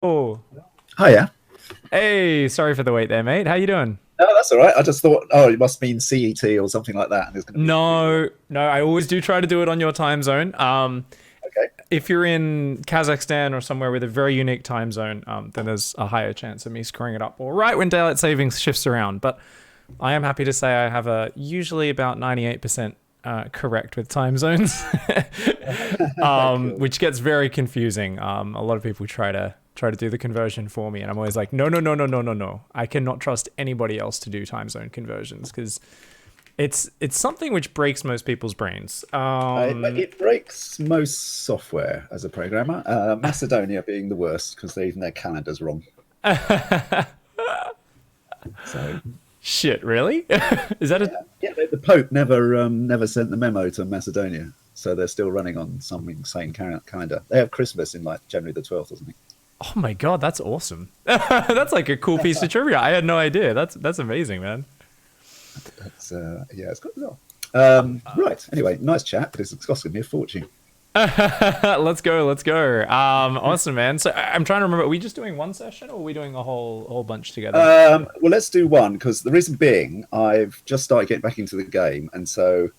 Oh, Hiya. hey, sorry for the wait there, mate. How you doing? No, that's all right. I just thought, oh, it must mean CET or something like that, and it's going to be completely wrong. No, I always do try to do it on your time zone. Okay. If you're in Kazakhstan or somewhere with a very unique time zone, then there's a higher chance of me screwing it up. Or right when daylight savings shifts around. But I am happy to say I have a usually about 98% correct with time zones, Cool. which gets very confusing. A lot of people try to do the conversion for me, and I'm always like, no, no, no, no, no, no, no. I cannot trust anybody else to do time zone conversions because it's something which breaks most people's brains. It breaks most software as a programmer. Macedonia being the worst because even their calendar's wrong. So Shit, really? Is that a yeah, the Pope never sent the memo to Macedonia, so they're still running on some insane calendar. They have Christmas in like January the 12th or something. Oh my god, that's awesome. That's like a cool piece of trivia. I had no idea. That's amazing, man. That's yeah, it's good as well. Right. Anyway, nice chat, but it's costing me a fortune. Let's go, let's go. Awesome, man. So I'm trying to remember, are we just doing one session or are we doing a whole bunch together? Well, let's do one because the reason being, I've just started getting back into the game, and so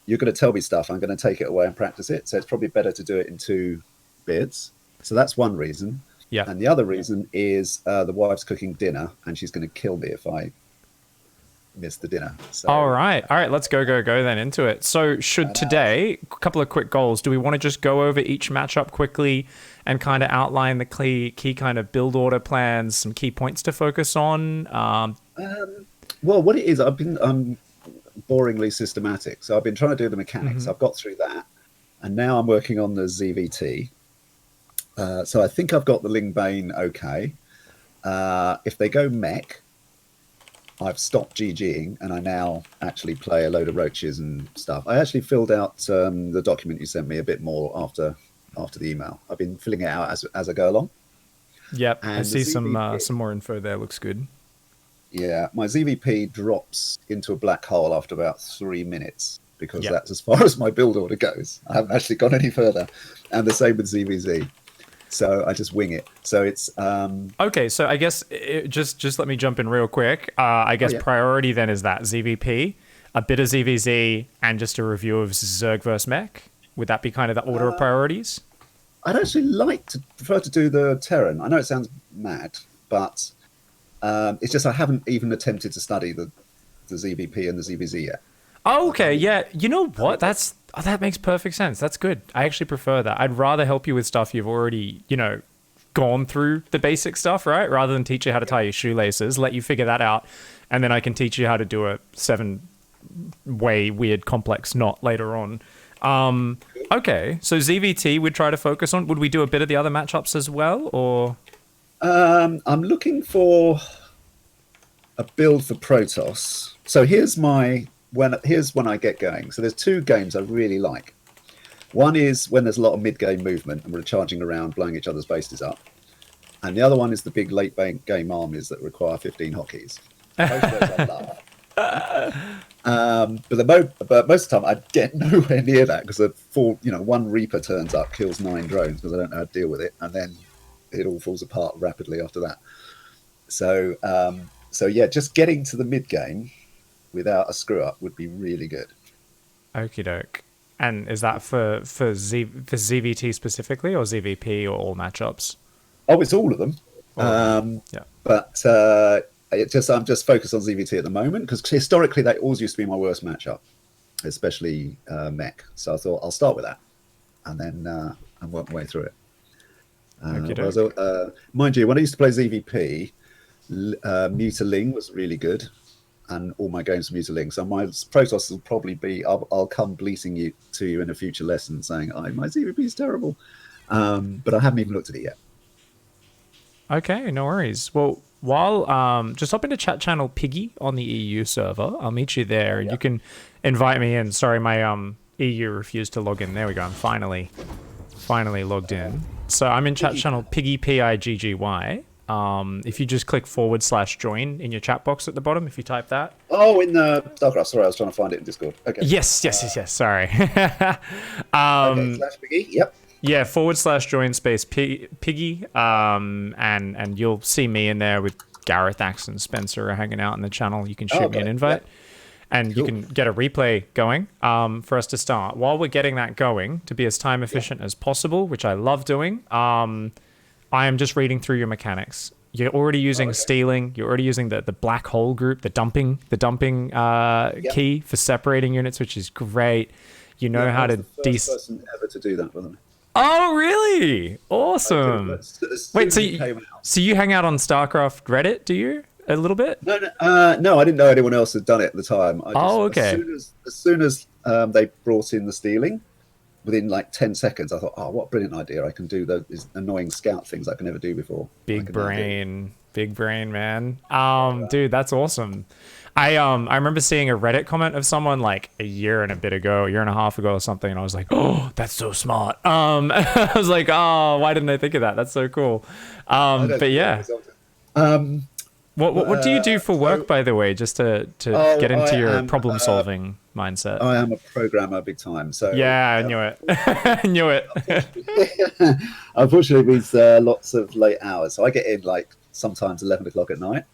you're going to tell me stuff. I'm going to take it away and practice it. So it's probably better to do it in two bits. So that's one reason. Yeah. And the other reason is the wife's cooking dinner, and she's going to kill me if I miss the dinner. So All right. Let's go then into it. So, should today, a couple of quick goals. Do we want to just go over each matchup quickly and kind of outline the key kind of build order plans, some key points to focus on? well, what it is, I've been boringly systematic. So I've been trying to do the mechanics. I've got through that, and now I'm working on the ZvT. So I think I've got the Lingbane okay. If they go Mech, I've stopped GGing and I now actually play a load of roaches and stuff. I actually filled out the document you sent me a bit more after the email. I've been filling it out as I go along. Yep, I And the see ZVP, some more info there. Looks good. yeah, my ZVP drops into a black hole after about 3 minutes because Yep. that's as far as my build order goes. I haven't actually gone any further. And the same with ZVZ. So I just wing it. So it's Okay, so I guess just let me jump in real quick. I oh guess yeah. priority then is that ZVP, a bit of ZVZ, and just a review of Zerg vs Mech. Would that be kind of the order of priorities? I'd actually prefer to do the Terran. I know it sounds mad, but it's just I haven't even attempted to study the ZVP and the ZVZ yet. Oh, okay, yeah. You know what? That makes perfect sense. That's good. I actually prefer that. I'd rather help you with stuff you've already, gone through the basic stuff, right? Rather than teach you how to tie your shoelaces, let you figure that out, and then I can teach you how to do a 7-way weird complex knot later on. Okay, so ZVT would try to focus on. Would we do a bit of the other matchups as well, or? I'm looking for a build for Protoss. So here's when I get going. So there's two games I really like. One is when there's a lot of mid-game movement and we're charging around, blowing each other's bases up. And the other one is the big late-game armies that require 15 hockeys. Both of those I love. But most of the time I get nowhere near that because one Reaper turns up, kills 9 drones because I don't know how to deal with it, and then it all falls apart rapidly after that. So yeah, just getting to the mid-game without a screw-up would be really good. Okie doke. And is that for ZVT specifically, or ZVP, or all matchups? Oh, it's all of them. All of them. Yeah. But I'm just focused on ZVT at the moment because historically that always used to be my worst matchup, especially Mech. So I thought I'll start with that and then and work my way through it. Mind you, when I used to play ZVP, Mutaling was really good, and all my games are Mutaling. So my Protoss will probably be I'll come bleating to you in a future lesson saying my ZVP is terrible, but I haven't even looked at it yet. Okay, no worries. Well, while just hop into chat channel Piggy on the EU server. I'll meet you there, and you can invite me in. Sorry, my EU refused to log in. There we go. I'm finally logged in. So I'm in chat channel Piggy Piggy. If you just click /join in your chat box at the bottom, if you type that. Oh, in the StarCraft. Sorry, I was trying to find it in Discord. Okay. Yes. Sorry. Okay, /Piggy. Yep. Yeah, /join space piggy. And you'll see me in there with Gareth, Axe, and Spencer are hanging out in the channel. You can shoot me an invite. Yeah. And Cool. you can get a replay going for us to start. While we're getting that going, to be as time efficient as possible, which I love doing, I am just reading through your mechanics. You're already using stealing. You're already using the black hole group, the dumping key for separating units, which is great. You know how I was to the first person ever to do that for them. Oh, really? Awesome. Wait, so you hang out on StarCraft Reddit, do you? A little bit? No, I didn't know anyone else had done it at the time. Okay. As soon as they brought in the stealing, within like 10 seconds, I thought, oh, what a brilliant idea. I can do those annoying scout things I could never do before. Big brain, man. Dude, that's awesome. I remember seeing a Reddit comment of someone like a year and a half ago or something, and I was like, oh, that's so smart. I was like, oh, why didn't I think of that? That's so cool. But yeah. What do you do for work, by the way, just to get into your problem-solving mindset? I am a programmer big time. So yeah, I knew it. I knew it. Unfortunately, it means lots of late hours. So I get in like sometimes 11 o'clock at night,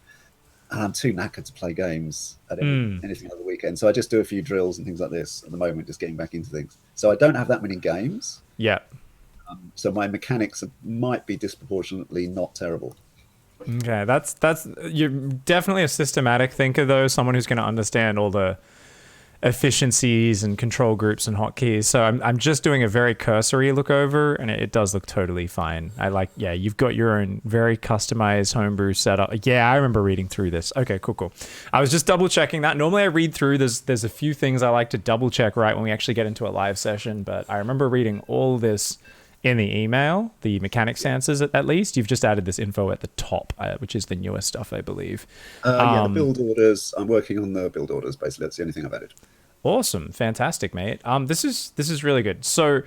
and I'm too knackered to play games at anything on the weekend. So I just do a few drills and things like this at the moment, just getting back into things. So I don't have that many games. Yeah. So my mechanics might be disproportionately not terrible. Okay, that's you're definitely a systematic thinker, though, someone who's going to understand all the efficiencies and control groups and hotkeys. So I'm just doing a very cursory look over, and it does look totally fine. You've got your own very customized homebrew setup. Yeah, I remember reading through this. Okay, cool. I was just double checking that. Normally I read through, there's a few things I like to double check right when we actually get into a live session, but I remember reading all this in the email, the mechanics answers at least. You've just added this info at the top, which is the newest stuff, I believe. The build orders. I'm working on the build orders. Basically, that's the only thing I've added. Awesome, fantastic, mate. This is really good. So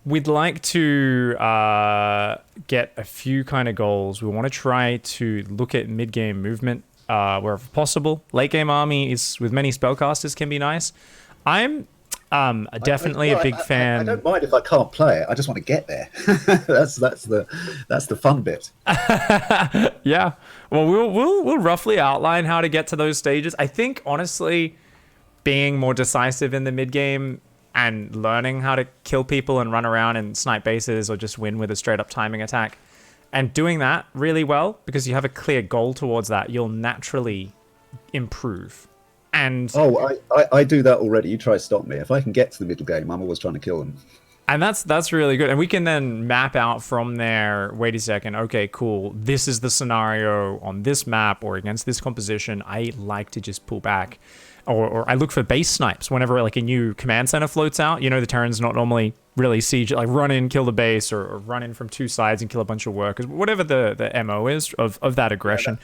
we'd like to get a few kind of goals. We want to try to look at mid-game movement wherever possible. Late game army is with many spellcasters can be nice. I'm definitely a big fan. I don't mind if I can't play it. I just want to get there. that's the fun bit. Yeah. Well, we'll roughly outline how to get to those stages. I think honestly, being more decisive in the mid game and learning how to kill people and run around and snipe bases or just win with a straight up timing attack, and doing that really well because you have a clear goal towards that, you'll naturally improve. And I do that already. You try to stop me. If I can get to the middle game, I'm always trying to kill them. And that's really good. And we can then map out from there, wait a second, okay, cool. This is the scenario on this map or against this composition. I like to just pull back. Or I look for base snipes whenever like a new command center floats out. You know, the Terran's not normally really siege, like run in, kill the base, or run in from two sides and kill a bunch of workers. Whatever the MO is of that aggression.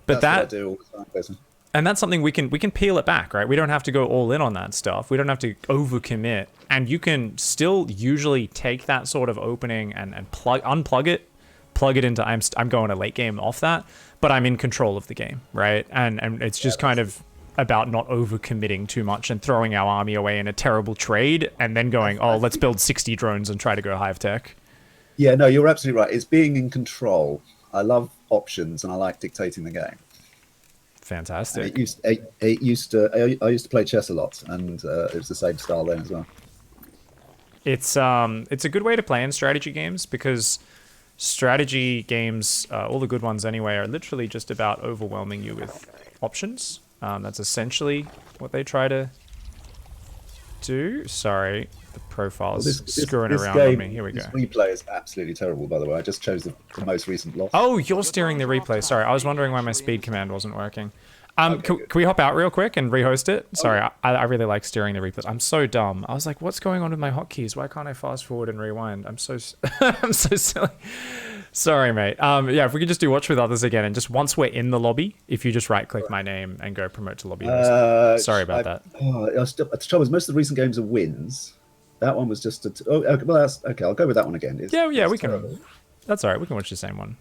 That's what I do all the time, basically. And that's something we can peel it back, right? We don't have to go all in on that stuff. We don't have to overcommit. And you can still usually take that sort of opening and unplug it, plug it into I'm going to late game off that, but I'm in control of the game, right? And it's just kind of about not overcommitting too much and throwing our army away in a terrible trade and then going, oh, let's build 60 drones and try to go hive tech. Yeah, no, you're absolutely right. It's being in control. I love options and I like dictating the game. Fantastic. I used to play chess a lot, and it was the same style then as well. It's a good way to play in strategy games because strategy games, all the good ones anyway, are literally just about overwhelming you with options. That's essentially what they try to do. Sorry, the profile's screwing around on me. Here we go. This replay is absolutely terrible, by the way. I just chose the most recent loss. Oh, you're steering the replay. Sorry, I was wondering why my speed command wasn't working. Okay, can we hop out real quick and rehost it? Sorry, I really like steering the replay. I'm so dumb. I was like, what's going on with my hotkeys? Why can't I fast forward and rewind? I'm so I'm so silly. Sorry, mate. Yeah, if we could just do watch with others again, and just once we're in the lobby, if you just right-click my name and go promote to lobby host. Sorry about that. The trouble is, most of the recent games are wins. That one was just okay. Well, that's okay. I'll go with that one again. Yeah, we can. That's all right. We can watch the same one.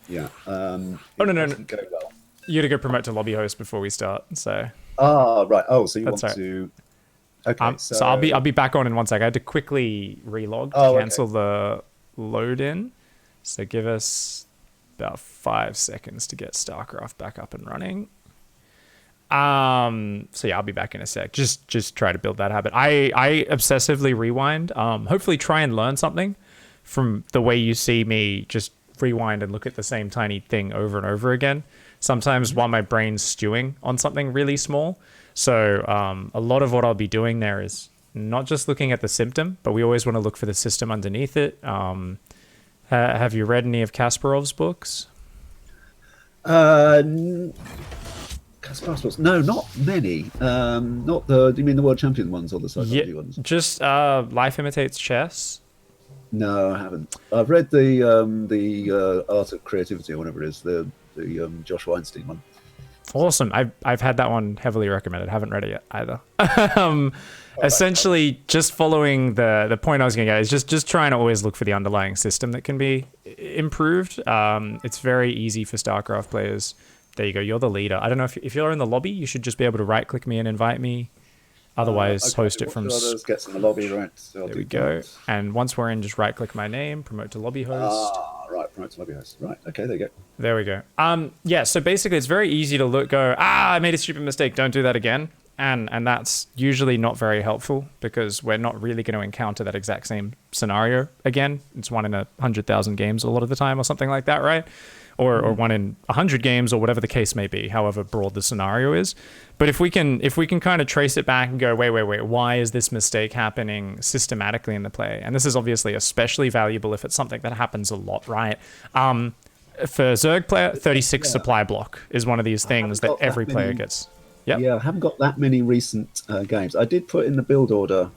Yeah. No. Go well. You got to go promote to lobby host before we start. So. Right. Oh, so you want to? Okay, So I'll be back on in 1 sec. I had to quickly relog to cancel the load in. So give us about 5 seconds to get StarCraft back up and running. So yeah, I'll be back in a sec. Just try to build that habit. I obsessively rewind. Hopefully try and learn something from the way you see me just rewind and look at the same tiny thing over and over again. Sometimes while my brain's stewing on something really small. So a lot of what I'll be doing there is not just looking at the symptom, but we always want to look for the system underneath it. Have you read any of Kasparov's books? Kasparov's books? No, not many. Not the. Do you mean the world champion ones or the psychology ones? Just Life Imitates Chess. No, I haven't. I've read the Art of Creativity or whatever it is, the Josh Weinstein one. Awesome. I've had that one heavily recommended. Haven't read it yet either. Essentially, just following the point I was going to get is just trying to always look for the underlying system that can be improved. It's very easy for StarCraft players. There you go. You're the leader. I don't know if you're in the lobby, you should just be able to right click me and invite me. Otherwise, host it from. Others gets in the lobby, right? So there we go. And once we're in, just right click my name, promote to lobby host. Right, promote to lobby host. Right, okay, there you go. There we go. Yeah. So basically, it's very easy to go. I made a stupid mistake. Don't do that again. And that's usually not very helpful because we're not really going to encounter that exact same scenario again. It's 1 in 100,000 games a lot of the time, or something like that, right? Or 1 in 100 games, or whatever the case may be, however broad the scenario is. But if we can kind of trace it back and go, wait, why is this mistake happening systematically in the play? And this is obviously especially valuable if it's something that happens a lot, right? For Zerg player, 36 supply block is one of these things that every player gets. Yep. Yeah, I haven't got that many recent games. I did put in the build order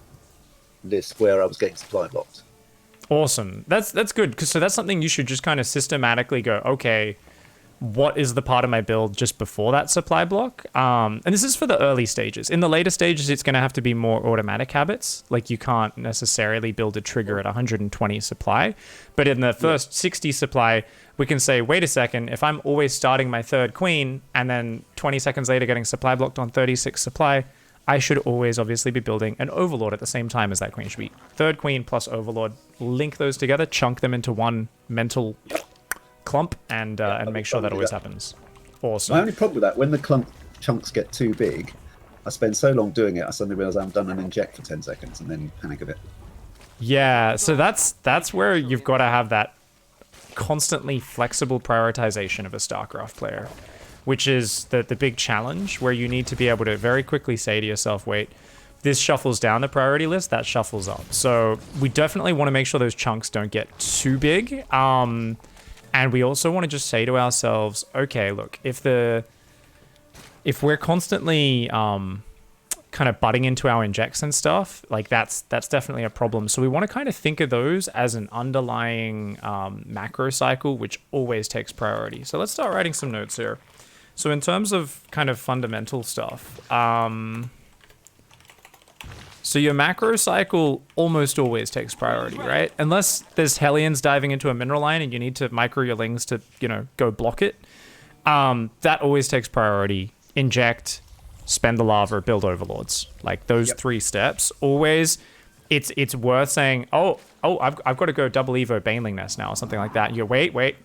list where I was getting supply blocked. Awesome. That's good. So that's something you should just kind of systematically go, okay, what is the part of my build just before that supply block? And this is for the early stages. In the later stages, it's going to have to be more automatic habits. Like you can't necessarily build a trigger at 120 supply. But in the first 60 supply, we can say, wait a second, if I'm always starting my 3rd queen and then 20 seconds later getting supply blocked on 36 supply, I should always obviously be building an Overlord at the same time as that queen. Should be 3rd queen plus Overlord. Link those together, chunk them into one mental clump, and make sure that always happens. Awesome. My only problem with that, when the chunks get too big, I spend so long doing it, I suddenly realize I haven't done an inject for 10 seconds and then panic a bit. Yeah, so that's where you've got to have that constantly flexible prioritization of a StarCraft player, which is the big challenge where you need to be able to very quickly say to yourself, wait, this shuffles down the priority list, that shuffles up. So we definitely want to make sure those chunks don't get too big. And we also want to just say to ourselves, okay, look, if we're constantly kind of butting into our injects and stuff, like that's definitely a problem. So we want to kind of think of those as an underlying macro cycle, which always takes priority. So let's start writing some notes here. So in terms of kind of fundamental stuff, so your macro cycle almost always takes priority, right? Unless there's Hellions diving into a mineral line and you need to micro your lings to, go block it. That always takes priority. Inject, spend the lava, build overlords. Like those 3 steps, always it's worth saying, oh, I've got to go double Evo Baneling Nest now or something like that. And you go, wait.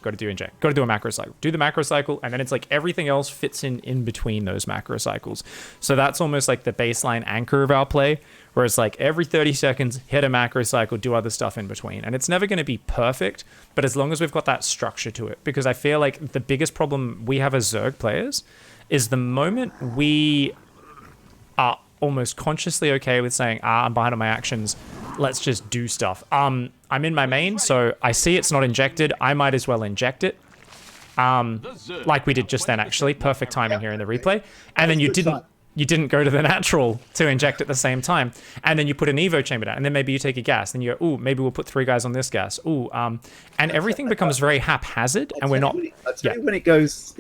Got to do inject. Got to do a macro cycle. Do the macro cycle, and then it's like everything else fits in between those macro cycles. So that's almost like the baseline anchor of our play, where it's like every 30 seconds, hit a macro cycle, do other stuff in between. And it's never going to be perfect, but as long as we've got that structure to it, because I feel like the biggest problem we have as Zerg players is the moment we are almost consciously okay with saying, I'm behind on my actions, let's just do stuff. I'm in my main, so I see it's not injected. I might as well inject it. Like we did just then, actually. Perfect timing here in the replay. And then you didn't go to the natural to inject at the same time. And then you put an Evo chamber down, and then maybe you take a gas. And you go, ooh, maybe we'll put 3 guys on this gas. Ooh, and everything becomes very haphazard, and we're not... I'll tell you when it goes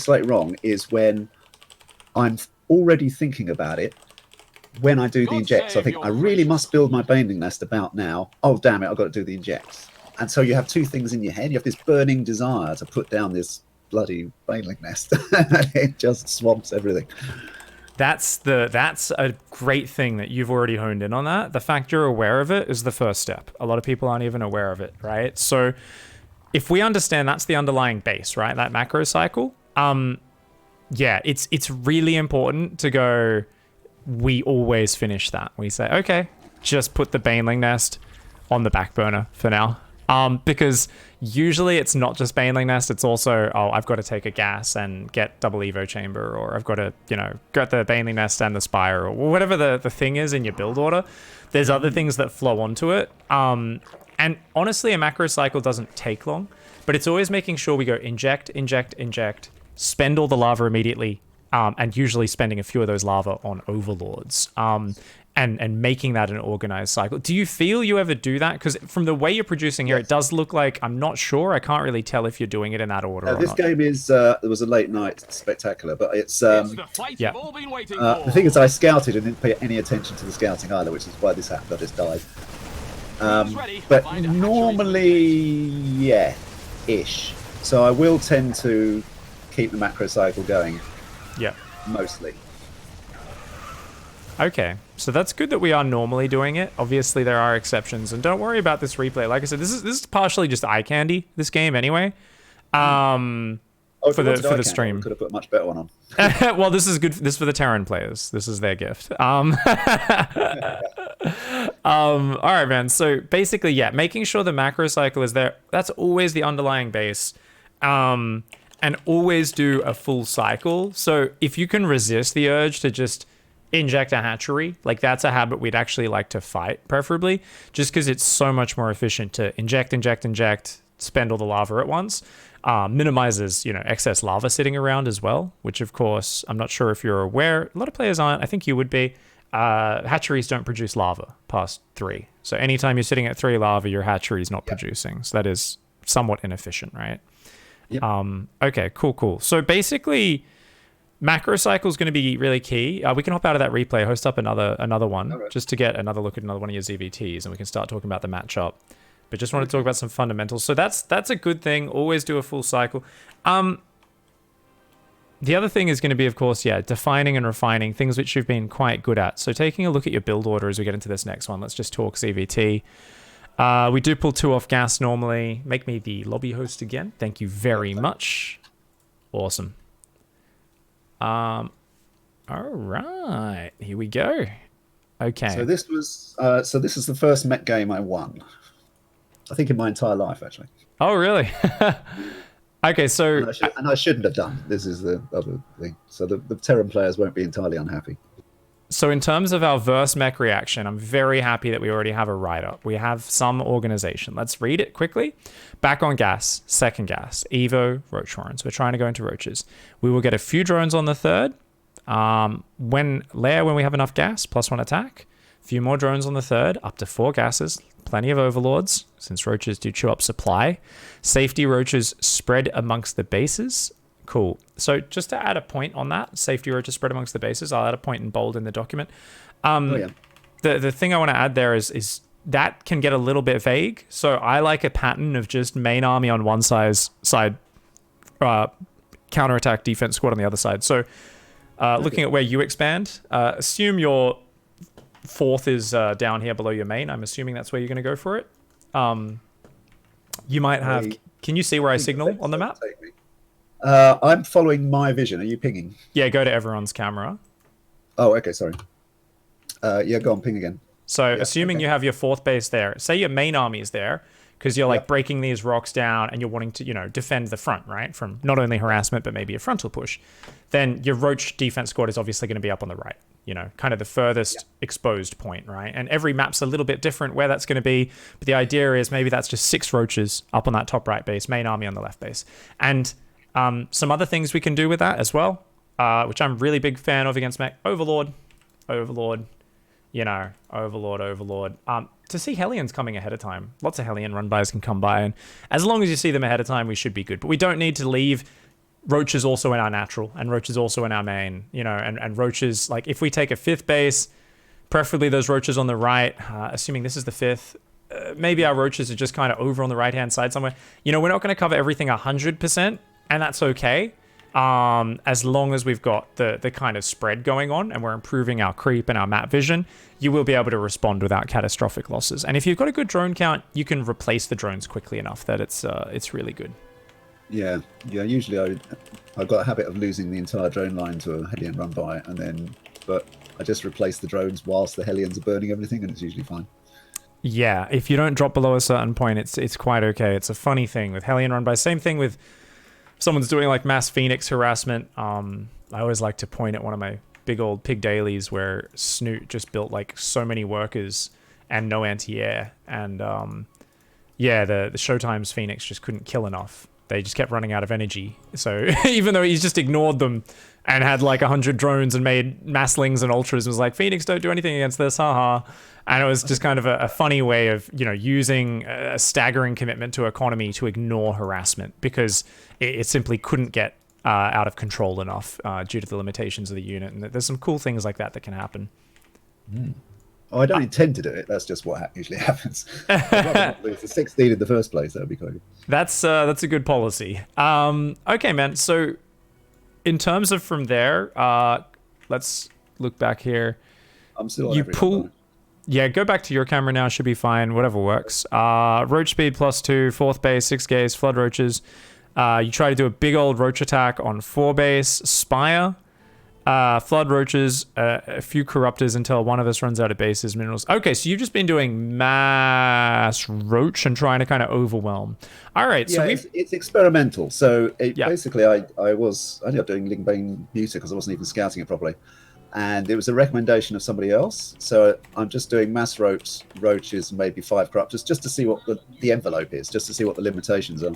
slightly wrong is when I'm already thinking about it. When I do the injects, I think I really must build my Baneling Nest about now. Oh, damn it, I've got to do the injects. And so you have 2 things in your head. You have this burning desire to put down this bloody Baneling Nest. It just swamps everything. That's a great thing that you've already honed in on that. The fact you're aware of it is the first step. A lot of people aren't even aware of it, right? So if we understand that's the underlying base, right? That macro cycle, yeah, it's really important to go, we always finish that. We say, okay, just put the Baneling Nest on the back burner for now. Because usually it's not just Baneling Nest, it's also, oh, I've got to take a gas and get double Evo chamber, or I've got to, get the Baneling Nest and the Spire, or whatever the thing is in your build order. There's other things that flow onto it. And honestly, a macro cycle doesn't take long, but it's always making sure we go inject, inject, inject, spend all the lava immediately, and usually spending a few of those lava on Overlords. And making that an organized cycle. Do you feel you ever do that? Because from the way you're producing here, It does look like, I'm not sure, I can't really tell if you're doing it in that order or this not. game is, it was a late night spectacular, but it's, the thing is I scouted and didn't pay any attention to the scouting either, which is why this happened, I just died. But normally, yeah, ish. So I will tend to keep the macro cycle going. Yeah. Mostly. Okay, so that's good that we are normally doing it. Obviously, there are exceptions, and don't worry about this replay. Like I said, this is partially just eye candy. This game, anyway. For the stream, could have put a much better one on. Well, this is good. This is for the Terran players. This is their gift. All right, man. So basically, yeah, making sure the macro cycle is there. That's always the underlying base. And always do a full cycle. So if you can resist the urge to just inject a hatchery, like that's a habit we'd actually like to fight, preferably, just because it's so much more efficient to inject, spend all the lava at once. Minimizes, excess lava sitting around as well, which of course, I'm not sure if you're aware, a lot of players aren't, I think you would be. Hatcheries don't produce lava past 3. So anytime you're sitting at 3 lava, your hatchery is not producing. So that is somewhat inefficient, right? Yep. Okay, cool. So basically, macro cycle is going to be really key. We can hop out of that replay, host up another one, just to get another look at another one of your ZvTs, and we can start talking about the matchup. But just want to talk about some fundamentals. So that's a good thing. Always do a full cycle. The other thing is going to be, of course, defining and refining things which you've been quite good at. So taking a look at your build order as we get into this next one. Let's just talk ZvT. We do pull 2 off gas normally. Make me the lobby host again. Thank you very much. Awesome. All right, here we go. Okay. So this is the first Mech game I won. I think in my entire life, actually. Oh, really? Okay, so and I shouldn't have done. This is the other thing. So the Terran players won't be entirely unhappy. So in terms of our verse mech reaction, I'm very happy that we already have a write-up. We have some organization. Let's read it quickly. Back on gas, second gas, Evo, Roach Warrens. We're trying to go into Roaches. We will get a few drones on the third. When we have enough gas, +1 attack. A few more drones on the third, up to 4 gases. Plenty of Overlords, since Roaches do chew up supply. Safety Roaches spread amongst the bases. Cool. So just to add a point on that, safety roaches spread amongst the bases, I'll add a point in bold in the document. The thing I want to add there is that can get a little bit vague. So I like a pattern of just main army on one side, counterattack defense squad on the other side. So looking at where you expand, assume your 4th is down here below your main. I'm assuming that's where you're going to go for it. You might have... Can you see where I signal on the map? I'm following my vision. Are you pinging? Yeah, go to everyone's camera. Oh, okay, sorry. Yeah, go on, ping again. So assuming you have your 4th base there, say your main army is there, because you're like breaking these rocks down and you're wanting to, defend the front, right? From not only harassment, but maybe a frontal push. Then your Roach defense squad is obviously going to be up on the right, kind of the furthest exposed point, right? And every map's a little bit different where that's going to be. But the idea is maybe that's just 6 Roaches up on that top right base, main army on the left base. And some other things we can do with that as well, which I'm really big fan of against Mech. Overlord. Overlord. To see Hellions coming ahead of time. Lots of Hellion run-bys can come by, and as long as you see them ahead of time, we should be good. But we don't need to leave Roaches also in our natural, and Roaches also in our main, and Roaches, like, if we take a 5th base, preferably those Roaches on the right, assuming this is the 5th, maybe our Roaches are just kind of over on the right-hand side somewhere. We're not going to cover everything 100%, and that's okay. As long as we've got the kind of spread going on and we're improving our creep and our map vision, you will be able to respond without catastrophic losses. And if you've got a good drone count, you can replace the drones quickly enough that it's really good. Yeah. Usually I've got a habit of losing the entire drone line to a Hellion run by, but I just replace the drones whilst the Hellions are burning everything, and it's usually fine. Yeah, if you don't drop below a certain point, it's quite okay. It's a funny thing with Hellion run by. Same thing with someone's doing like mass Phoenix harassment. I always like to point at one of my big old pig dailies where Snoot just built like so many workers and no anti-air, and yeah, the Showtime's Phoenix just couldn't kill enough. They just kept running out of energy. So even though he's just ignored them and had like 100 drones and made masslings and ultras and was like, Phoenix, don't do anything against this, haha. And it was just kind of a funny way of, using a staggering commitment to economy to ignore harassment, because it simply couldn't get out of control enough due to the limitations of the unit. And there's some cool things like that can happen. Mm. Oh, I don't intend to do it. That's just what usually happens. I'd rather not lose the 16 in the first place. That would be quite good. That's a good policy. Okay, man. So in terms of from there, let's look back here. I'm still on every Yeah, go back to your camera now. Should be fine. Whatever works. Roach speed +2, 4th base, 6 gaze, flood roaches. You try to do a big old roach attack on 4 base, spire. Flood roaches, a few corruptors until one of us runs out of bases, minerals. Okay, so you've just been doing mass roach and trying to kind of overwhelm. All right, so it's experimental. So basically, I ended up doing Lingbane music because I wasn't even scouting it properly, and it was a recommendation of somebody else. So I'm just doing mass roaches, maybe 5 corruptors, just to see what the envelope is, just to see what the limitations are.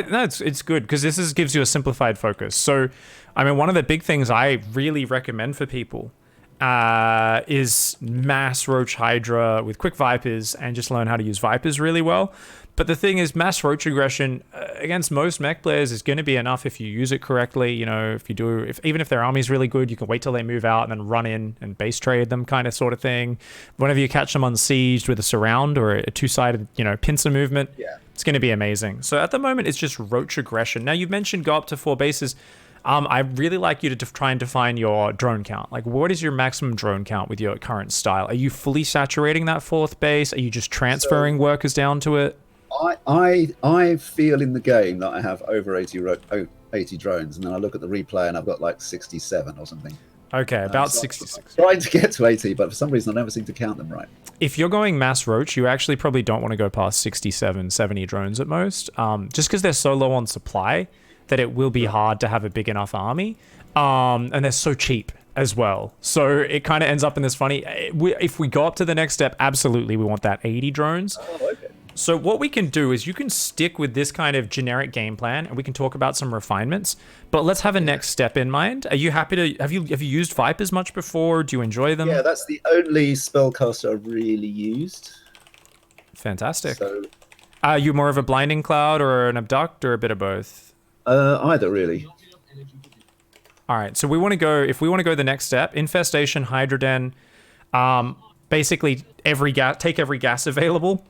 No, it's good because this gives you a simplified focus. So, I mean, one of the big things I really recommend for people is mass roach hydra with quick vipers and just learn how to use vipers really well. But the thing is, mass roach aggression against most mech players is going to be enough if you use it correctly. Even if their army's really good, you can wait till they move out and then run in and base trade them, kind of sort of thing. Whenever you catch them unsieged with a surround or a 2-sided, pincer movement, it's going to be amazing. So at the moment, it's just roach aggression. Now, you've mentioned go up to 4 bases. I'd really like you to try and define your drone count. Like, what is your maximum drone count with your current style? Are you fully saturating that 4th base? Are you just transferring workers down to it? I feel in the game that I have over 80 drones, and then I look at the replay and I've got like 67 or something. Okay, about 66. I'm trying to get to 80, but for some reason I never seem to count them right. If you're going mass roach, you actually probably don't want to go past 67, 70 drones at most, just because they're so low on supply that it will be hard to have a big enough army, and they're so cheap as well. So it kind of ends up in this funny, if we go up to the next step, absolutely we want that 80 drones. Oh, okay. So what we can do is you can stick with this kind of generic game plan and we can talk about some refinements, but let's have a next step in mind. Are you happy to, have you used Vipers much before? Do you enjoy them? Yeah, that's the only spellcaster I've really used. Fantastic. So, are you more of a Blinding Cloud or an Abduct or a bit of both? Either really. All right, so if we want to go the next step, Infestation, Hydroden, basically take every gas available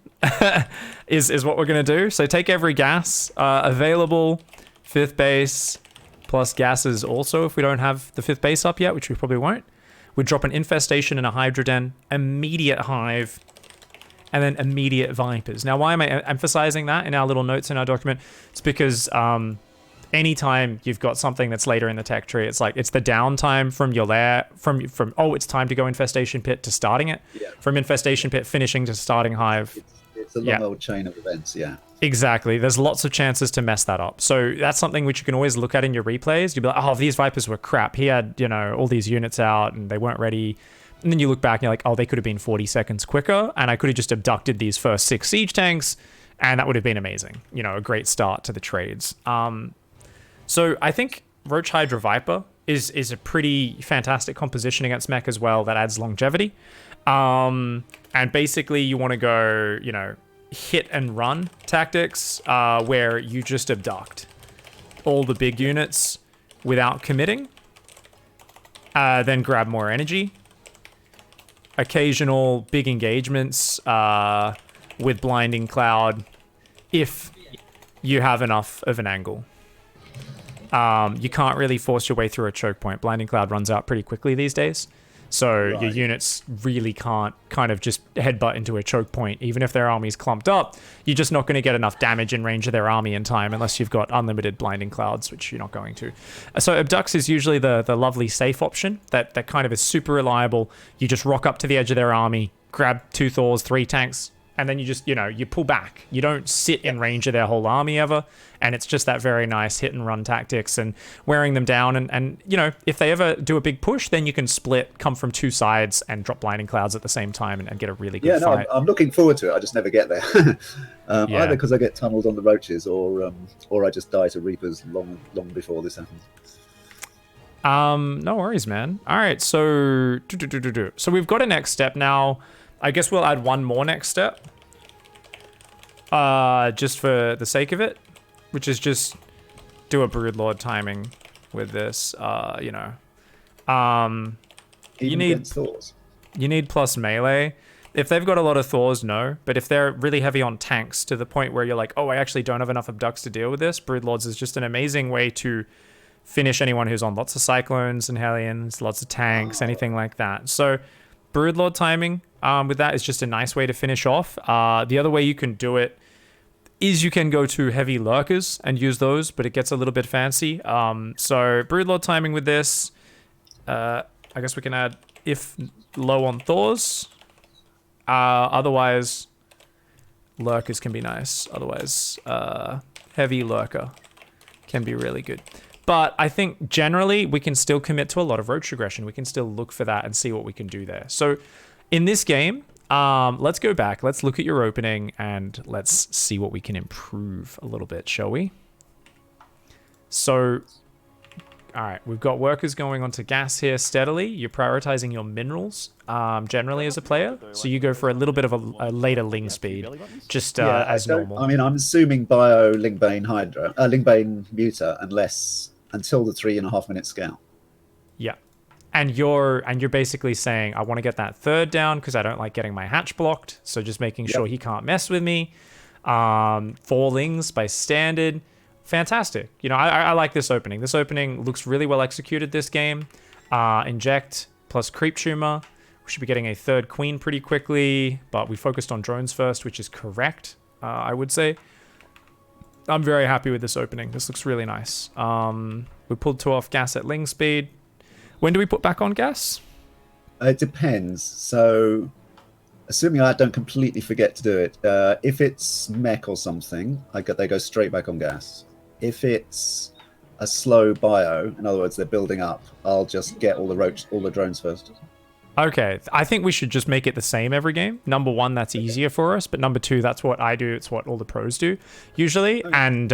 is what we're going to do. So take every gas available, 5th base, plus gases also if we don't have the 5th base up yet, which we probably won't. We drop an Infestation and a Hydroden, immediate Hive, and then immediate Vipers. Now, why am I emphasizing that in our little notes in our document? It's because anytime you've got something that's later in the tech tree, it's like it's the downtime from your lair, from it's time to go Infestation Pit to starting it, from Infestation Pit finishing to starting Hive. It's a long old chain of events, Exactly. There's lots of chances to mess that up. So that's something which you can always look at in your replays. You'll be like, oh, these Vipers were crap. He had, all these units out and they weren't ready. And then you look back and you're like, oh, they could have been 40 seconds quicker. And I could have just abducted these first 6 siege tanks. And that would have been amazing. A great start to the trades. So I think Roach Hydra Viper is a pretty fantastic composition against Mech as well that adds longevity. And basically you want to go, hit and run tactics where you just abduct all the big units without committing, then grab more energy. Occasional big engagements with Blinding Cloud if you have enough of an angle. you can't really force your way through a choke point. Blinding Cloud runs out pretty quickly these days. So your units really can't kind of just headbutt into a choke point. Even if their army's clumped up, you're just not going to get enough damage in range of their army in time unless you've got unlimited Blinding Clouds, which you're not going to. So Abducts is usually the lovely safe option that kind of is super reliable. You just rock up to the edge of their army, grab 2 Thors, 3 tanks, and then you just, you pull back. You don't sit in range of their whole army ever. And it's just that very nice hit and run tactics and wearing them down. And if they ever do a big push, then you can split, come from 2 sides and drop Blinding Clouds at the same time and get a really good fight. I'm looking forward to it. I just never get there. Either because I get tunneled on the roaches or I just die to Reapers long before this happens. No worries, man. All right, so so we've got a next step now. I guess we'll add one more next step. Just for the sake of it, which is just do a Broodlord timing with this. You need plus melee. If they've got a lot of Thors, no. But if they're really heavy on tanks to the point where you're like, oh, I actually don't have enough Abducts to deal with this, Broodlords is just an amazing way to finish anyone who's on lots of Cyclones and Hellions, lots of tanks, anything like that. So Broodlord timing with that is just a nice way to finish off. The other way you can do it is you can go to heavy Lurkers and use those, but it gets a little bit fancy. So Broodlord timing with this, I guess we can add if low on Thors. Otherwise, Lurkers can be nice. Otherwise, heavy Lurker can be really good. But I think generally we can still commit to a lot of roach aggression. We can still look for that and see what we can do there. So in this game, let's go back. Let's look at your opening and let's see what we can improve a little bit, shall we? So, all right, we've got workers going onto gas here steadily. You're prioritizing your minerals generally as a player. So you go for a little bit of a later Ling speed, just as normal. I mean, I'm assuming bio Lingbane Hydra, Lingbane Muta, until the 3.5 minute scout. Yeah. And you're basically saying, I want to get that 3rd down because I don't like getting my hatch blocked. So just making sure he can't mess with me. 4 Lings by standard. Fantastic. I like this opening. This opening looks really well executed this game. Inject plus Creep Tumor. We should be getting a 3rd Queen pretty quickly, but we focused on drones first, which is correct, I would say. I'm very happy with this opening. This looks really nice. We pulled 2 off gas at Ling speed. When do we put back on gas? It depends. So, assuming I don't completely forget to do it, if it's Mech or something, they go straight back on gas. If it's a slow bio, in other words, they're building up, I'll just get all the drones first. Okay, I think we should just make it the same every game. Number 1, that's easier for us, but number 2, that's what I do. It's what all the pros do usually, and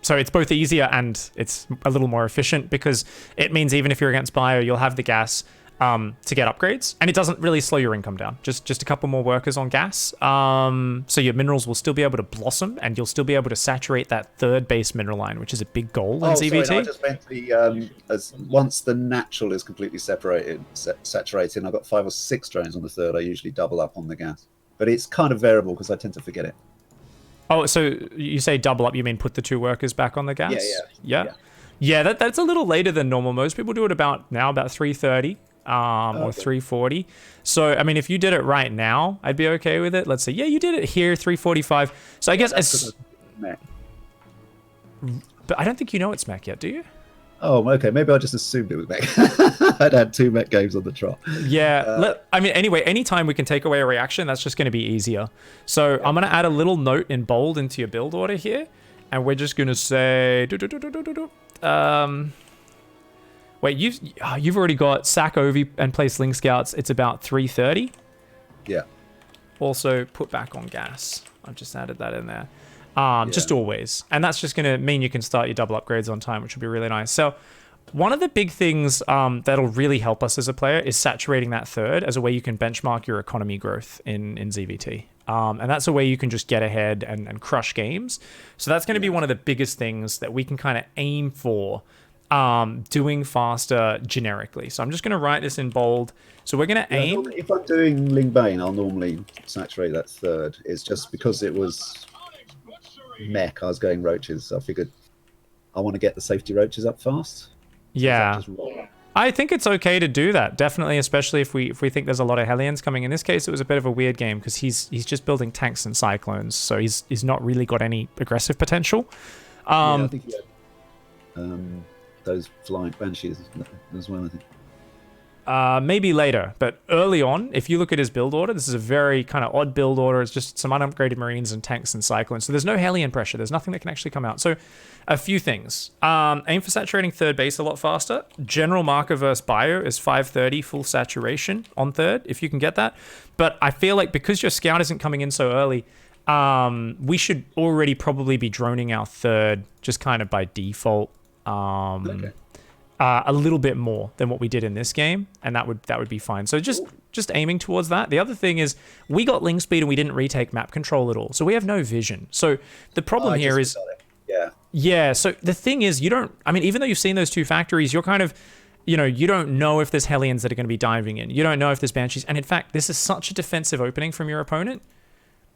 so it's both easier and it's a little more efficient because it means even if you're against bio, you'll have the gas to get upgrades, and it doesn't really slow your income down. Just a couple more workers on gas, so your minerals will still be able to blossom, and you'll still be able to saturate that 3rd base mineral line, which is a big goal in ZvT. Sorry, no, I just meant the once the natural is completely saturated, and I've got 5 or 6 drones on the 3rd, I usually double up on the gas, but it's kind of variable because I tend to forget it. Oh, so you say double up? You mean put the 2 workers back on the gas? Yeah. That's a little later than normal. Most people do it about 3:30. Or 3:40. So, I mean, if you did it right now, I'd be okay with it. Let's say, yeah, you did it here, 3:45. So I guess but I don't think you know it's Mech yet, do you? Oh, okay. Maybe I just assumed it was Mech. I'd had 2 Mech games on the trot. Yeah. Anyway, anytime we can take away a reaction, that's just going to be easier. So I'm going to add a little note in bold into your build order here. And we're just going to say... Wait, you've already got sack Ovi and place Ling Scouts. It's about 3:30. Yeah. Also put back on gas. I've just added that in there. Just always. And that's just going to mean you can start your double upgrades on time, which will be really nice. So one of the big things that'll really help us as a player is saturating that 3rd as a way you can benchmark your economy growth in ZvT. And that's a way you can just get ahead and crush games. So that's going to be one of the biggest things that we can kind of aim for doing faster generically. So I'm just going to write this in bold. So we're going to aim... If I'm doing Lingbane, I'll normally saturate that 3rd. It's just because it was Mech, I was going roaches, so I figured I want to get the safety roaches up fast. So Yeah. just roll. I think it's okay to do that, definitely, especially if we think there's a lot of Hellions coming. In this case, it was a bit of a weird game because he's just building tanks and cyclones, so he's not really got any aggressive potential. I think he had those flying banshees as well, I think. Maybe later, but early on, if you look at his build order, this is a very kind of odd build order. It's just some unupgraded Marines and tanks and cyclones. So there's no Hellion pressure. There's nothing that can actually come out. So a few things. Aim for saturating third base a lot faster. General marker versus bio is 530 full saturation on third, if you can get that. But I feel like because your scout isn't coming in so early, we should already probably be droning our third just kind of by default. Okay. A little bit more than what we did in this game, and that would be fine. So just aiming towards that. The other thing is we got link speed and we didn't retake map control at all, so we have no vision. So the problem here is, yeah. So the thing is, you don't. I mean, even though you've seen those two factories, you're kind of, you don't know if there's Hellions that are going to be diving in. You don't know if there's Banshees, and in fact, this is such a defensive opening from your opponent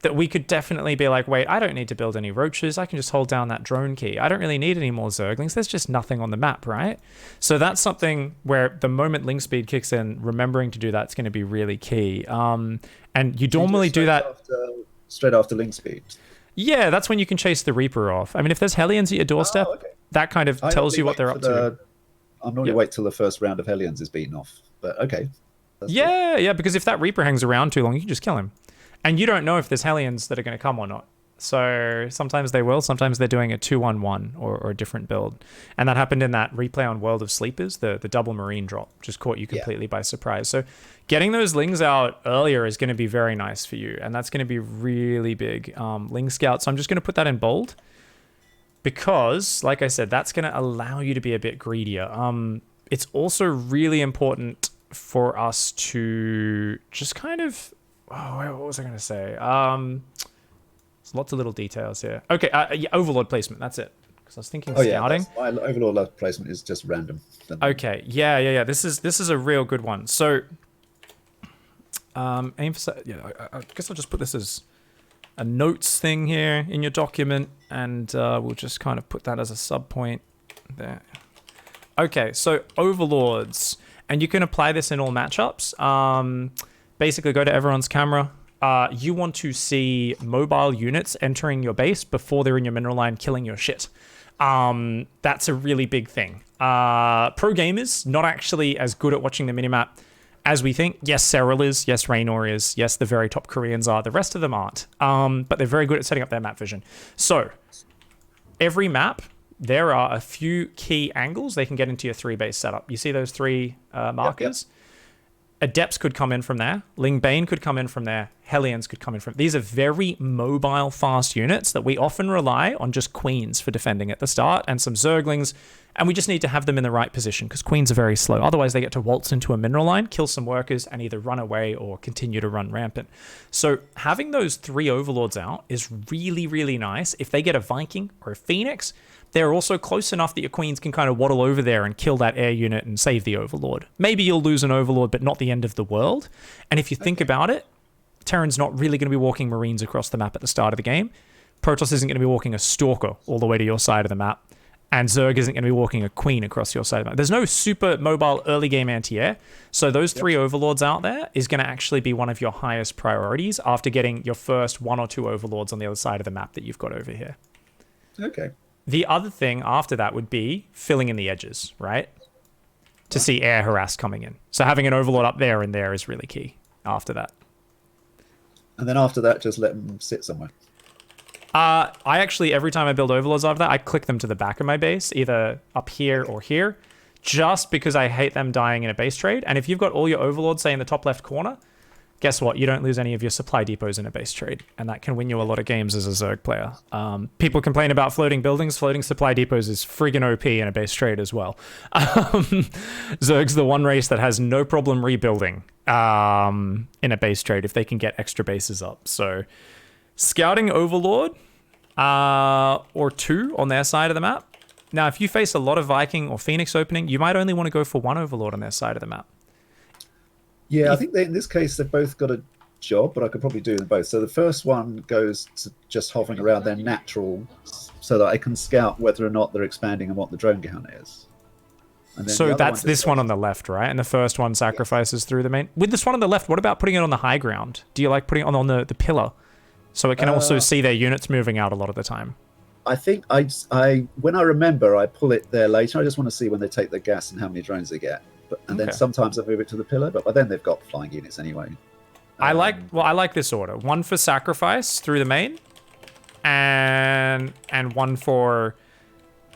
that we could definitely be like, wait, I don't need to build any roaches. I can just hold down that drone key. I don't really need any more Zerglings. There's just nothing on the map, right? So that's something where the moment link speed kicks in, remembering to do that's going to be really key. And you normally do that straight after link speed. Yeah, that's when you can chase the Reaper off. I mean, if there's Hellions at your doorstep, that kind of tells you what they're up to. I normally wait till the first round of Hellions is beaten off, but okay. Yeah, because if that Reaper hangs around too long, you can just kill him. And you don't know if there's Hellions that are going to come or not. So sometimes they will, sometimes they're doing a 2-1-1 or a different build. And that happened in that replay on World of Sleepers, the double Marine drop, just caught you completely by surprise. So getting those Lings out earlier is going to be very nice for you. And that's going to be really big. Ling Scout, so I'm just going to put that in bold. Because, like I said, that's going to allow you to be a bit greedier. It's also really important for us to just kind of... Oh, what was I going to say? There's lots of little details here. Okay, Overlord placement, that's it. Because I was thinking scouting. My Overlord placement is just random. Okay, yeah. This is a real good one. So, aim for... Yeah, I guess I'll just put this as a notes thing here in your document, and we'll just kind of put that as a sub point there. Okay, so Overlords. And you can apply this in all matchups. Basically, go to everyone's camera. You want to see mobile units entering your base before they're in your mineral line, killing your shit. That's a really big thing. Pro gamers, not actually as good at watching the minimap as we think. Yes, Cyril is. Yes, Raynor is. Yes, the very top Koreans are. The rest of them aren't. But they're very good at setting up their map vision. So, every map, there are a few key angles they can get into your 3-base setup. You see those 3 markers? Yep. Adepts could come in from there. Ling Bane could come in from there. Hellions could come in from... These are very mobile, fast units that we often rely on just queens for defending at the start and some Zerglings, and we just need to have them in the right position because queens are very slow. Otherwise, they get to waltz into a mineral line, kill some workers, and either run away or continue to run rampant. So having those 3 Overlords out is really, really nice. If they get a Viking or a Phoenix, they're also close enough that your queens can kind of waddle over there and kill that air unit and save the Overlord. Maybe you'll lose an Overlord, but not the end of the world. And if you think about it, Terran's not really going to be walking Marines across the map at the start of the game. Protoss isn't going to be walking a Stalker all the way to your side of the map. And Zerg isn't going to be walking a Queen across your side of the map. There's no super mobile early game anti-air. So those 3 Overlords out there is going to actually be one of your highest priorities after getting your first 1 or 2 Overlords on the other side of the map that you've got over here. Okay. The other thing after that would be filling in the edges, right? To see air harass coming in. So having an Overlord up there and there is really key after that. And then after that, just let them sit somewhere. I actually, every time I build Overlords after that, I click them to the back of my base, either up here or here, just because I hate them dying in a base trade. And if you've got all your Overlords, say, in the top left corner, guess what? You don't lose any of your supply depots in a base trade, and that can win you a lot of games as a Zerg player. People complain about floating buildings. Floating supply depots is friggin' OP in a base trade as well. Zerg's the one race that has no problem rebuilding in a base trade if they can get extra bases up. So scouting Overlord or 2 on their side of the map. Now, if you face a lot of Viking or Phoenix opening, you might only want to go for 1 Overlord on their side of the map. Yeah, I think in this case, they've both got a job, but I could probably do them both. So the first one goes to just hovering around their natural, so that I can scout whether or not they're expanding and what the drone count is. And then the So other that's just this goes- one on the left, right? And the first one sacrifices through the main. With this one on the left, what about putting it on the high ground? Do you like putting it on the pillar? So it can also see their units moving out a lot of the time. I think when I remember, I pull it there later. I just want to see when they take the gas and how many drones they get. And then Okay. sometimes I move it to the pillar, but by then they've got flying units anyway. I like this order. One for sacrifice through the main, and one for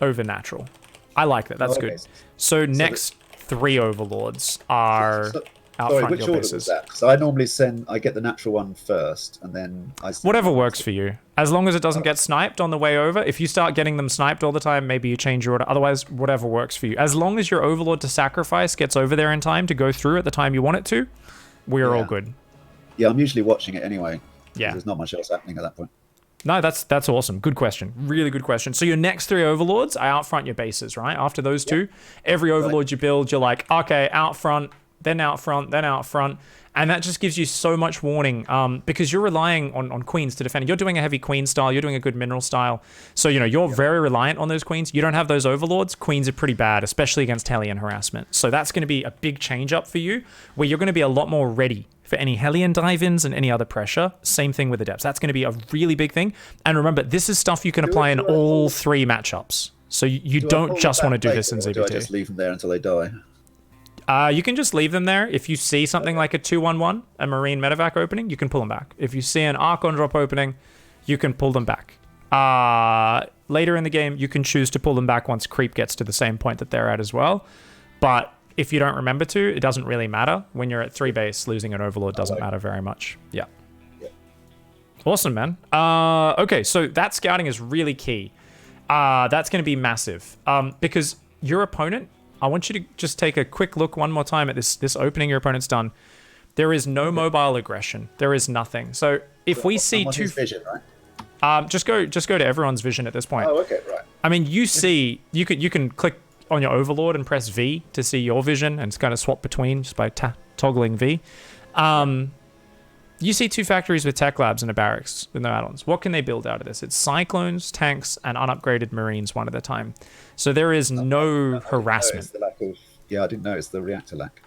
overnatural. I like that. That's Okay. good. So next 3 overlords are out Sorry, front which your order bases. was that? So I normally I get the natural one first, and then I... Whatever works for you. As long as it doesn't get sniped on the way over. If you start getting them sniped all the time, maybe you change your order. Otherwise, whatever works for you. As long as your overlord to sacrifice gets over there in time to go through at the time you want it to, we're all good. Yeah, I'm usually watching it anyway. Yeah. There's not much else happening at that point. No, that's awesome. Good question. Really good question. So your next 3 overlords are out front your bases, right? After those 2, every overlord you build, you're like, okay, out front, then out front, then out front. And that just gives you so much warning because you're relying on queens to defend. You're doing a heavy queen style. You're doing a good mineral style. So, you're very reliant on those queens. You don't have those overlords. Queens are pretty bad, especially against Hellion harassment. So that's going to be a big change up for you where you're going to be a lot more ready for any Hellion dive-ins and any other pressure. Same thing with Adepts. That's going to be a really big thing. And remember, this is stuff you can apply in all 3 matchups. So you don't just want to do this in ZvT. Do I just ZvT. leave them there until they die? You can just leave them there. If you see something like a 2-1-1, a Marine medevac opening, you can pull them back. If you see an Archon drop opening, you can pull them back. Later in the game, you can choose to pull them back once creep gets to the same point that they're at as well. But if you don't remember to, it doesn't really matter. When you're at 3 base, losing an overlord doesn't matter very much. Yeah. Awesome, man. Okay, so that scouting is really key. That's going to be massive. Because your opponent, I want you to just take a quick look one more time at this opening your opponent's done. There is no mobile aggression. There is nothing. So if we see I'm on 2... his vision, right? just go to everyone's vision at this point. Oh, okay, right. I mean, you can click on your overlord and press V to see your vision and kind of swap between just by toggling V. You see 2 factories with tech labs and a barracks with no add-ons. What can they build out of this? It's cyclones, tanks, and unupgraded marines one at a time. So there is no harassment. I didn't notice the reactor lack.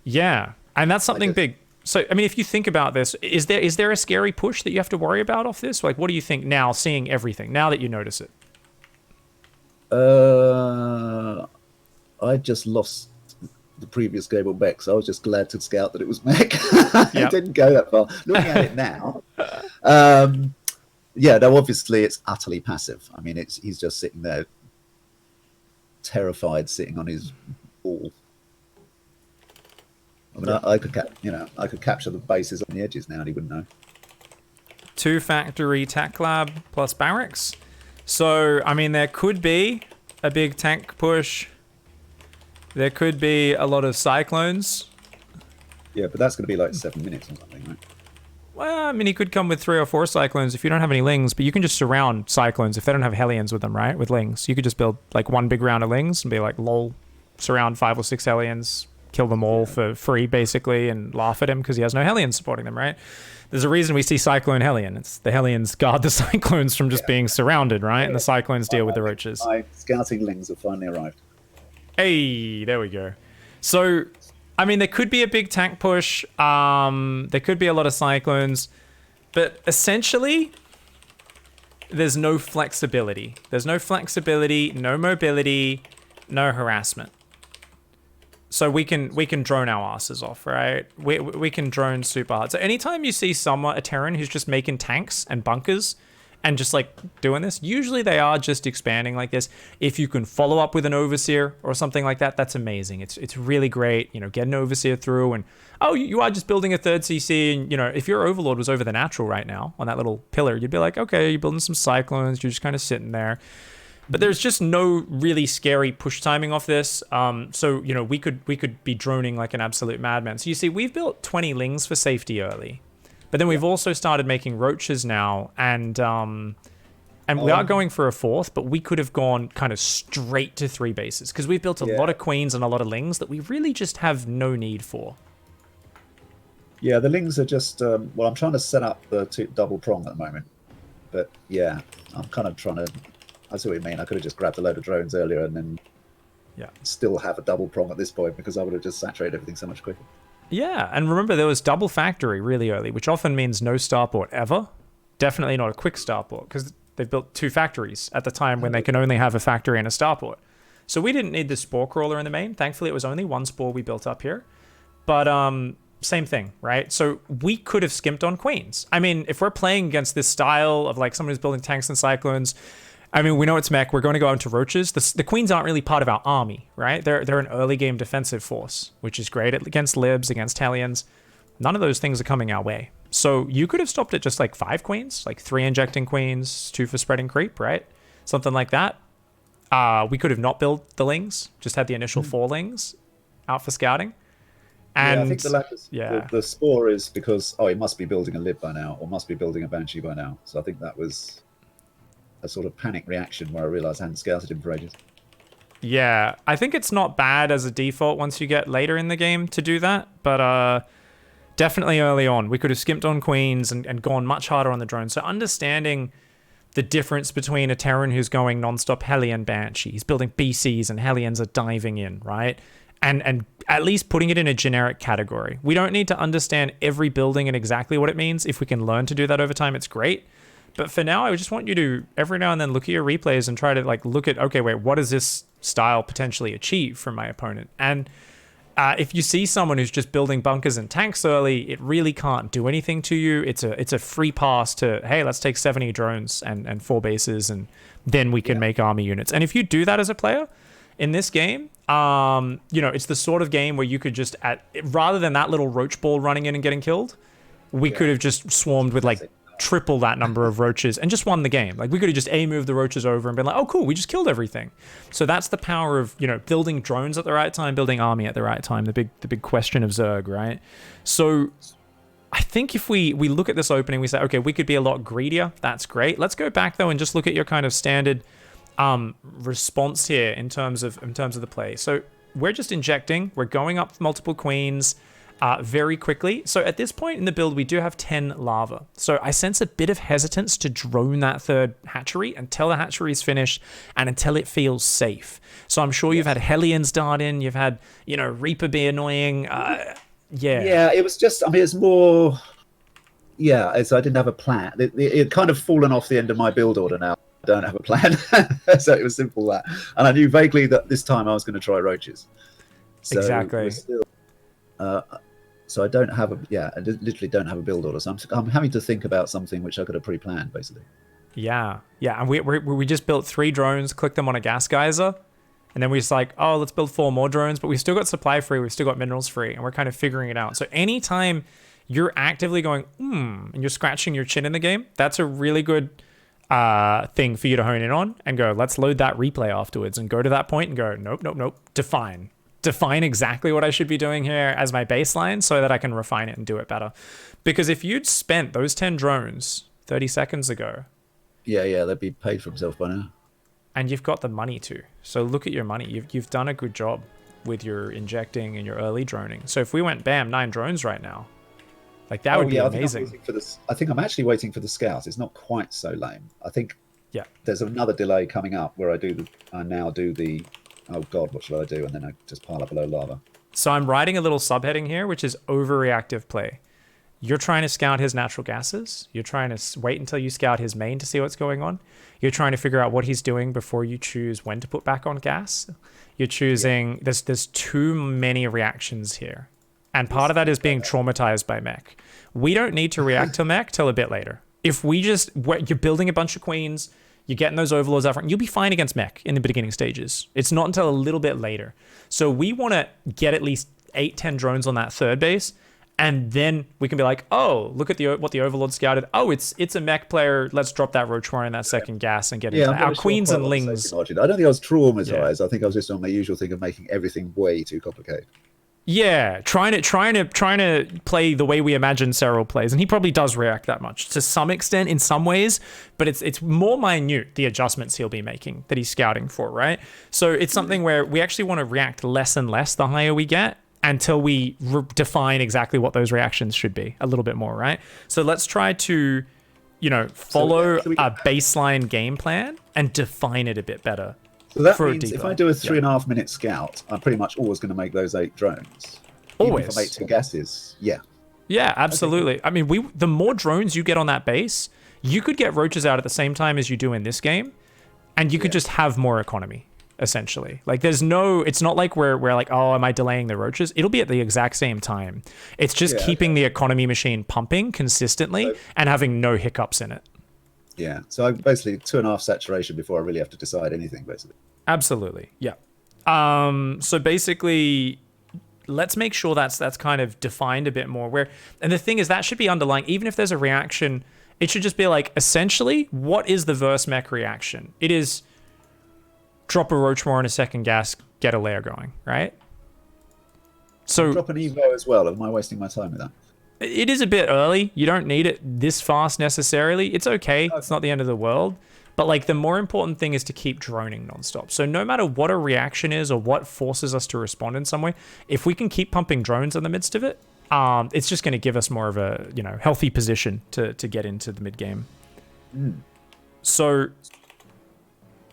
Yeah, and that's something big. So, I mean, if you think about this, is there a scary push that you have to worry about off this? Like, what do you think now, seeing everything, now that you notice it? I just lost the previous game on Mech, so I was just glad to scout that it was Mech. It didn't go that far. Looking at it now, no, obviously it's utterly passive. I mean, he's just sitting there, terrified, sitting on his ball. I mean, I could capture the bases on the edges now, and he wouldn't know. 2 factory tech lab plus barracks. So, I mean, there could be a big tank push. There could be a lot of cyclones. Yeah, but that's going to be like 7 minutes or something, right? Well, I mean, he could come with 3 or 4 cyclones if you don't have any lings, but you can just surround cyclones if they don't have hellions with them, right? With lings. You could just build like 1 big round of lings and be like, lol, surround 5 or 6 hellions, kill them all for free, basically, and laugh at him because he has no hellions supporting them, right? There's a reason we see Cyclone Hellion. It's the Hellions guard the Cyclones from just being surrounded, right? And the Cyclones deal with the roaches. My scouting lings have finally arrived. Hey, there we go. So, I mean, there could be a big tank push. There could be a lot of Cyclones. But essentially, there's no flexibility. There's no flexibility, no mobility, no harassment. So we can drone our asses off, right? We can drone super hard. So anytime you see a Terran who's just making tanks and bunkers and just like doing this, usually they are just expanding like this. If you can follow up with an overseer or something like that, that's amazing. It's really great, get an overseer through and, oh, you are just building a 3rd CC and, if your overlord was over the natural right now on that little pillar, you'd be like, okay, you're building some cyclones, you're just kind of sitting there. But there's just no really scary push timing off this. So, we could be droning like an absolute madman. So you see, we've built 20 lings for safety early. But then we've also started making roaches now. And we are going for a 4th, but we could have gone kind of straight to 3 bases. Because we've built a lot of queens and a lot of lings that we really just have no need for. Yeah, the Lings are just well, I'm trying to set up the double prong at the moment, but yeah, I'm kind of trying to. I see what you mean. I could have just grabbed a load of drones earlier and then Yeah. still have a double prong at this point because I would have just saturated everything so much quicker. Yeah, and remember there was double factory really early, which often means no starport ever. Definitely not a quick starport because they've built 2 factories at the time when they can only have a factory and a starport. So we didn't need the spore crawler in the main. Thankfully, it was only 1 spore we built up here. But same thing, right? So we could have skimped on queens. I mean, if we're playing against this style of like someone who's building tanks and cyclones, I mean, we know it's mech. We're going to go into roaches. The queens aren't really part of our army, right? They're an early game defensive force, which is great against libs, against hellions. None of those things are coming our way. So you could have stopped at just like 5 queens, like 3 injecting queens, 2 for spreading creep, right? Something like that. We could have not built the lings, just had the initial 4 lings out for scouting. And yeah, I think the lack yeah. the spore is because he must be building a lib by now, or must be building a banshee by now. So I think that was a sort of panic reaction where I realised I hadn't scouted him for ages. Yeah, I think it's not bad as a default once you get later in the game to do that, but definitely early on we could have skimped on queens and gone much harder on the drone. So understanding the difference between a Terran who's going non-stop Hellion Banshee, he's building BCs and Hellions are diving in, right? And at least putting it in a generic category. We don't need to understand every building and exactly what it means. If we can learn to do that over time, it's great. But for now, I just want you to every now and then look at your replays and try to like look at, okay, wait, what does this style potentially achieve from my opponent? And if you see someone who's just building bunkers and tanks early, it really can't do anything to you. It's a free pass to, hey, let's take 70 drones and 4 bases, and then we can make army units. And if you do that as a player in this game, it's the sort of game where you could just, rather than that little roach ball running in and getting killed, we could have just swarmed with like triple that number of roaches and just won the game. Like we could have just moved the roaches over and been like, oh cool, we just killed everything. So that's the power of, building drones at the right time, building army at the right time, the big question of Zerg, right? So I think if we look at this opening, we say, okay, we could be a lot greedier. That's great. Let's go back though and just look at your kind of standard response here in terms of the play. So we're just injecting, we're going up multiple queens very quickly. So at this point in the build, we do have 10 lava. So I sense a bit of hesitance to drone that 3rd hatchery until the hatchery is finished and until it feels safe. So I'm sure you've had Hellions dart in, you've had, Reaper be annoying. Yeah, it was just, it's more, I didn't have a plan. It kind of fallen off the end of my build order now. I don't have a plan. So it was simple that. And I knew vaguely that this time I was going to try roaches. So exactly. So I don't have I literally don't have a build order. So I'm having to think about something which I could have pre-planned, basically. Yeah. And we just built 3 drones, clicked them on a gas geyser, and then we just like, oh, let's build 4 more drones, but we've still got supply free, we've still got minerals free, and we're kind of figuring it out. So anytime you're actively going, and you're scratching your chin in the game, that's a really good thing for you to hone in on and go, let's load that replay afterwards and go to that point and go, nope, define exactly what I should be doing here as my baseline so that I can refine it and do it better. Because if you'd spent those 10 drones 30 seconds ago, they'd be paid for themselves by now. And you've got the money to. So look at your money. You've done a good job with your injecting and your early droning. So if we went 9 drones right now, like that would be amazing. I think I'm actually waiting for the scouts. It's not quite so lame. I think there's another delay coming up where I now do the oh god, what should I do? And then I just pile up a load of lava. So I'm writing a little subheading here, which is overreactive play. You're trying to scout his natural gases. You're trying to wait until you scout his main to see what's going on. You're trying to figure out what he's doing before you choose when to put back on gas. You're choosing, there's too many reactions here. And part of that is being traumatized by Mech. We don't need to react to Mech till a bit later. If you're building a bunch of queens, you're getting those overlords out front, you'll be fine against Mech in the beginning stages. It's not until a little bit later. So we want to get at least 8-10 drones on that 3rd base, and then we can be like, oh, look at what the overlord scouted. Oh, it's a Mech player. Let's drop that roach warrior in that 2nd gas and get into that. Our queens and lings. I don't think I was traumatized. I think I was just on my usual thing of making everything way too complicated. Yeah, trying to play the way we imagine Cyril plays, and he probably does react that much to some extent in some ways, but it's more minute, the adjustments he'll be making that he's scouting for, right? So it's something where we actually want to react less and less the higher we get, until we define exactly what those reactions should be a little bit more, right? So let's try to, follow a baseline game plan and define it a bit better. So that means if I do a 3.5 minute scout, I'm pretty much always going to make those 8 drones. Always. Even if I make 2 gases, yeah. Yeah, absolutely. Okay. I mean, the more drones you get on that base, you could get roaches out at the same time as you do in this game, and you could just have more economy, essentially. Like, it's not like we're like, oh, am I delaying the roaches? It'll be at the exact same time. It's just keeping the economy machine pumping consistently and having no hiccups in it. Yeah, so I basically 2.5 saturation before I really have to decide anything, basically. Absolutely, yeah. So basically, let's make sure that's kind of defined a bit more. And the thing is, that should be underlying. Even if there's a reaction, it should just be like, essentially, what is the verse mech reaction? It is drop a roach more in a second gas, get a layer going, right? So drop an evo as well. Am I wasting my time with that? It is a bit early. You don't need it this fast necessarily. It's okay. It's not the end of the world. But like, the more important thing is to keep droning nonstop. So no matter what a reaction is or what forces us to respond in some way, if we can keep pumping drones in the midst of it, it's just going to give us more of a healthy position to get into the mid game. So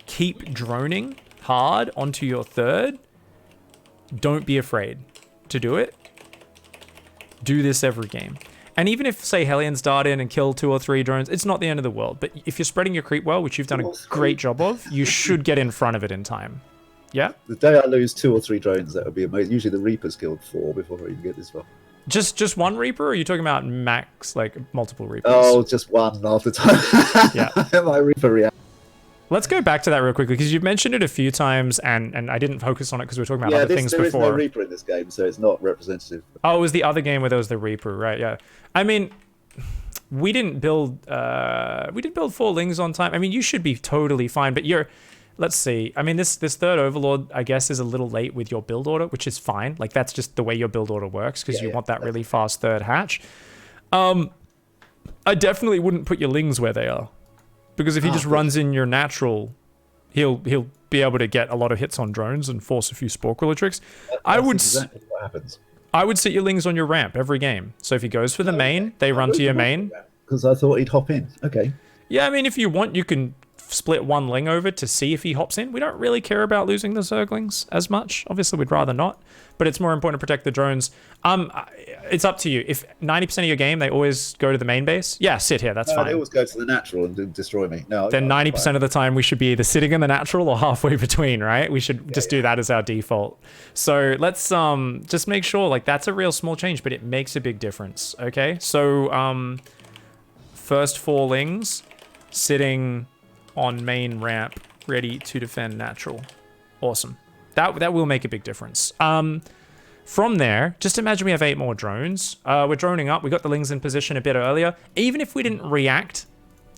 keep droning hard onto your third. Don't be afraid to do it. Do this every game. And even if, say, Hellions dart in and kill 2 or 3 drones, it's not the end of the world. But if you're spreading your creep well, which you've done a great job of, you should get in front of it in time. Yeah? The day I lose 2 or 3 drones, that would be amazing. Usually the Reapers killed 4 before I even get this far. Just one Reaper, or are you talking about max, like multiple Reapers? Oh, just one half the time. Yeah. My Reaper reaction. Let's go back to that real quickly, because you've mentioned it a few times, and I didn't focus on it because we were talking about other things before. There is no Reaper in this game, so it's not representative. Oh, it was the other game where there was the Reaper, right? Yeah. I mean, we didn't build 4 Lings on time. I mean, you should be totally fine, but let's see. I mean, this third Overlord, I guess, is a little late with your build order, which is fine. Like, that's just the way your build order works, because you want that really fast third hatch. I definitely wouldn't put your Lings where they are. Because if he just runs in your natural, he'll be able to get a lot of hits on drones and force a few Spore Queller tricks. That's exactly what happens. I would sit your Lings on your ramp every game. So if he goes for the main, they run to your main. Because I thought he'd hop in. Okay. Yeah, I mean, if you want, you can split one Ling over to see if he hops in. We don't really care about losing the Zerglings as much. Obviously, we'd rather not. But it's more important to protect the drones. It's up to you. If 90% of your game, they always go to the main base, yeah, sit here. That's fine. They always go to the natural and destroy me. No, then 90% of the time, we should be either sitting in the natural or halfway between, right? We should just do that as our default. So let's just make sure, like, that's a real small change, but it makes a big difference, okay? So first 4 Lings sitting on main ramp, ready to defend natural. Awesome. That will make a big difference. From there, just imagine we have 8 more drones. We're droning up. We got the Lings in position a bit earlier. Even if we didn't react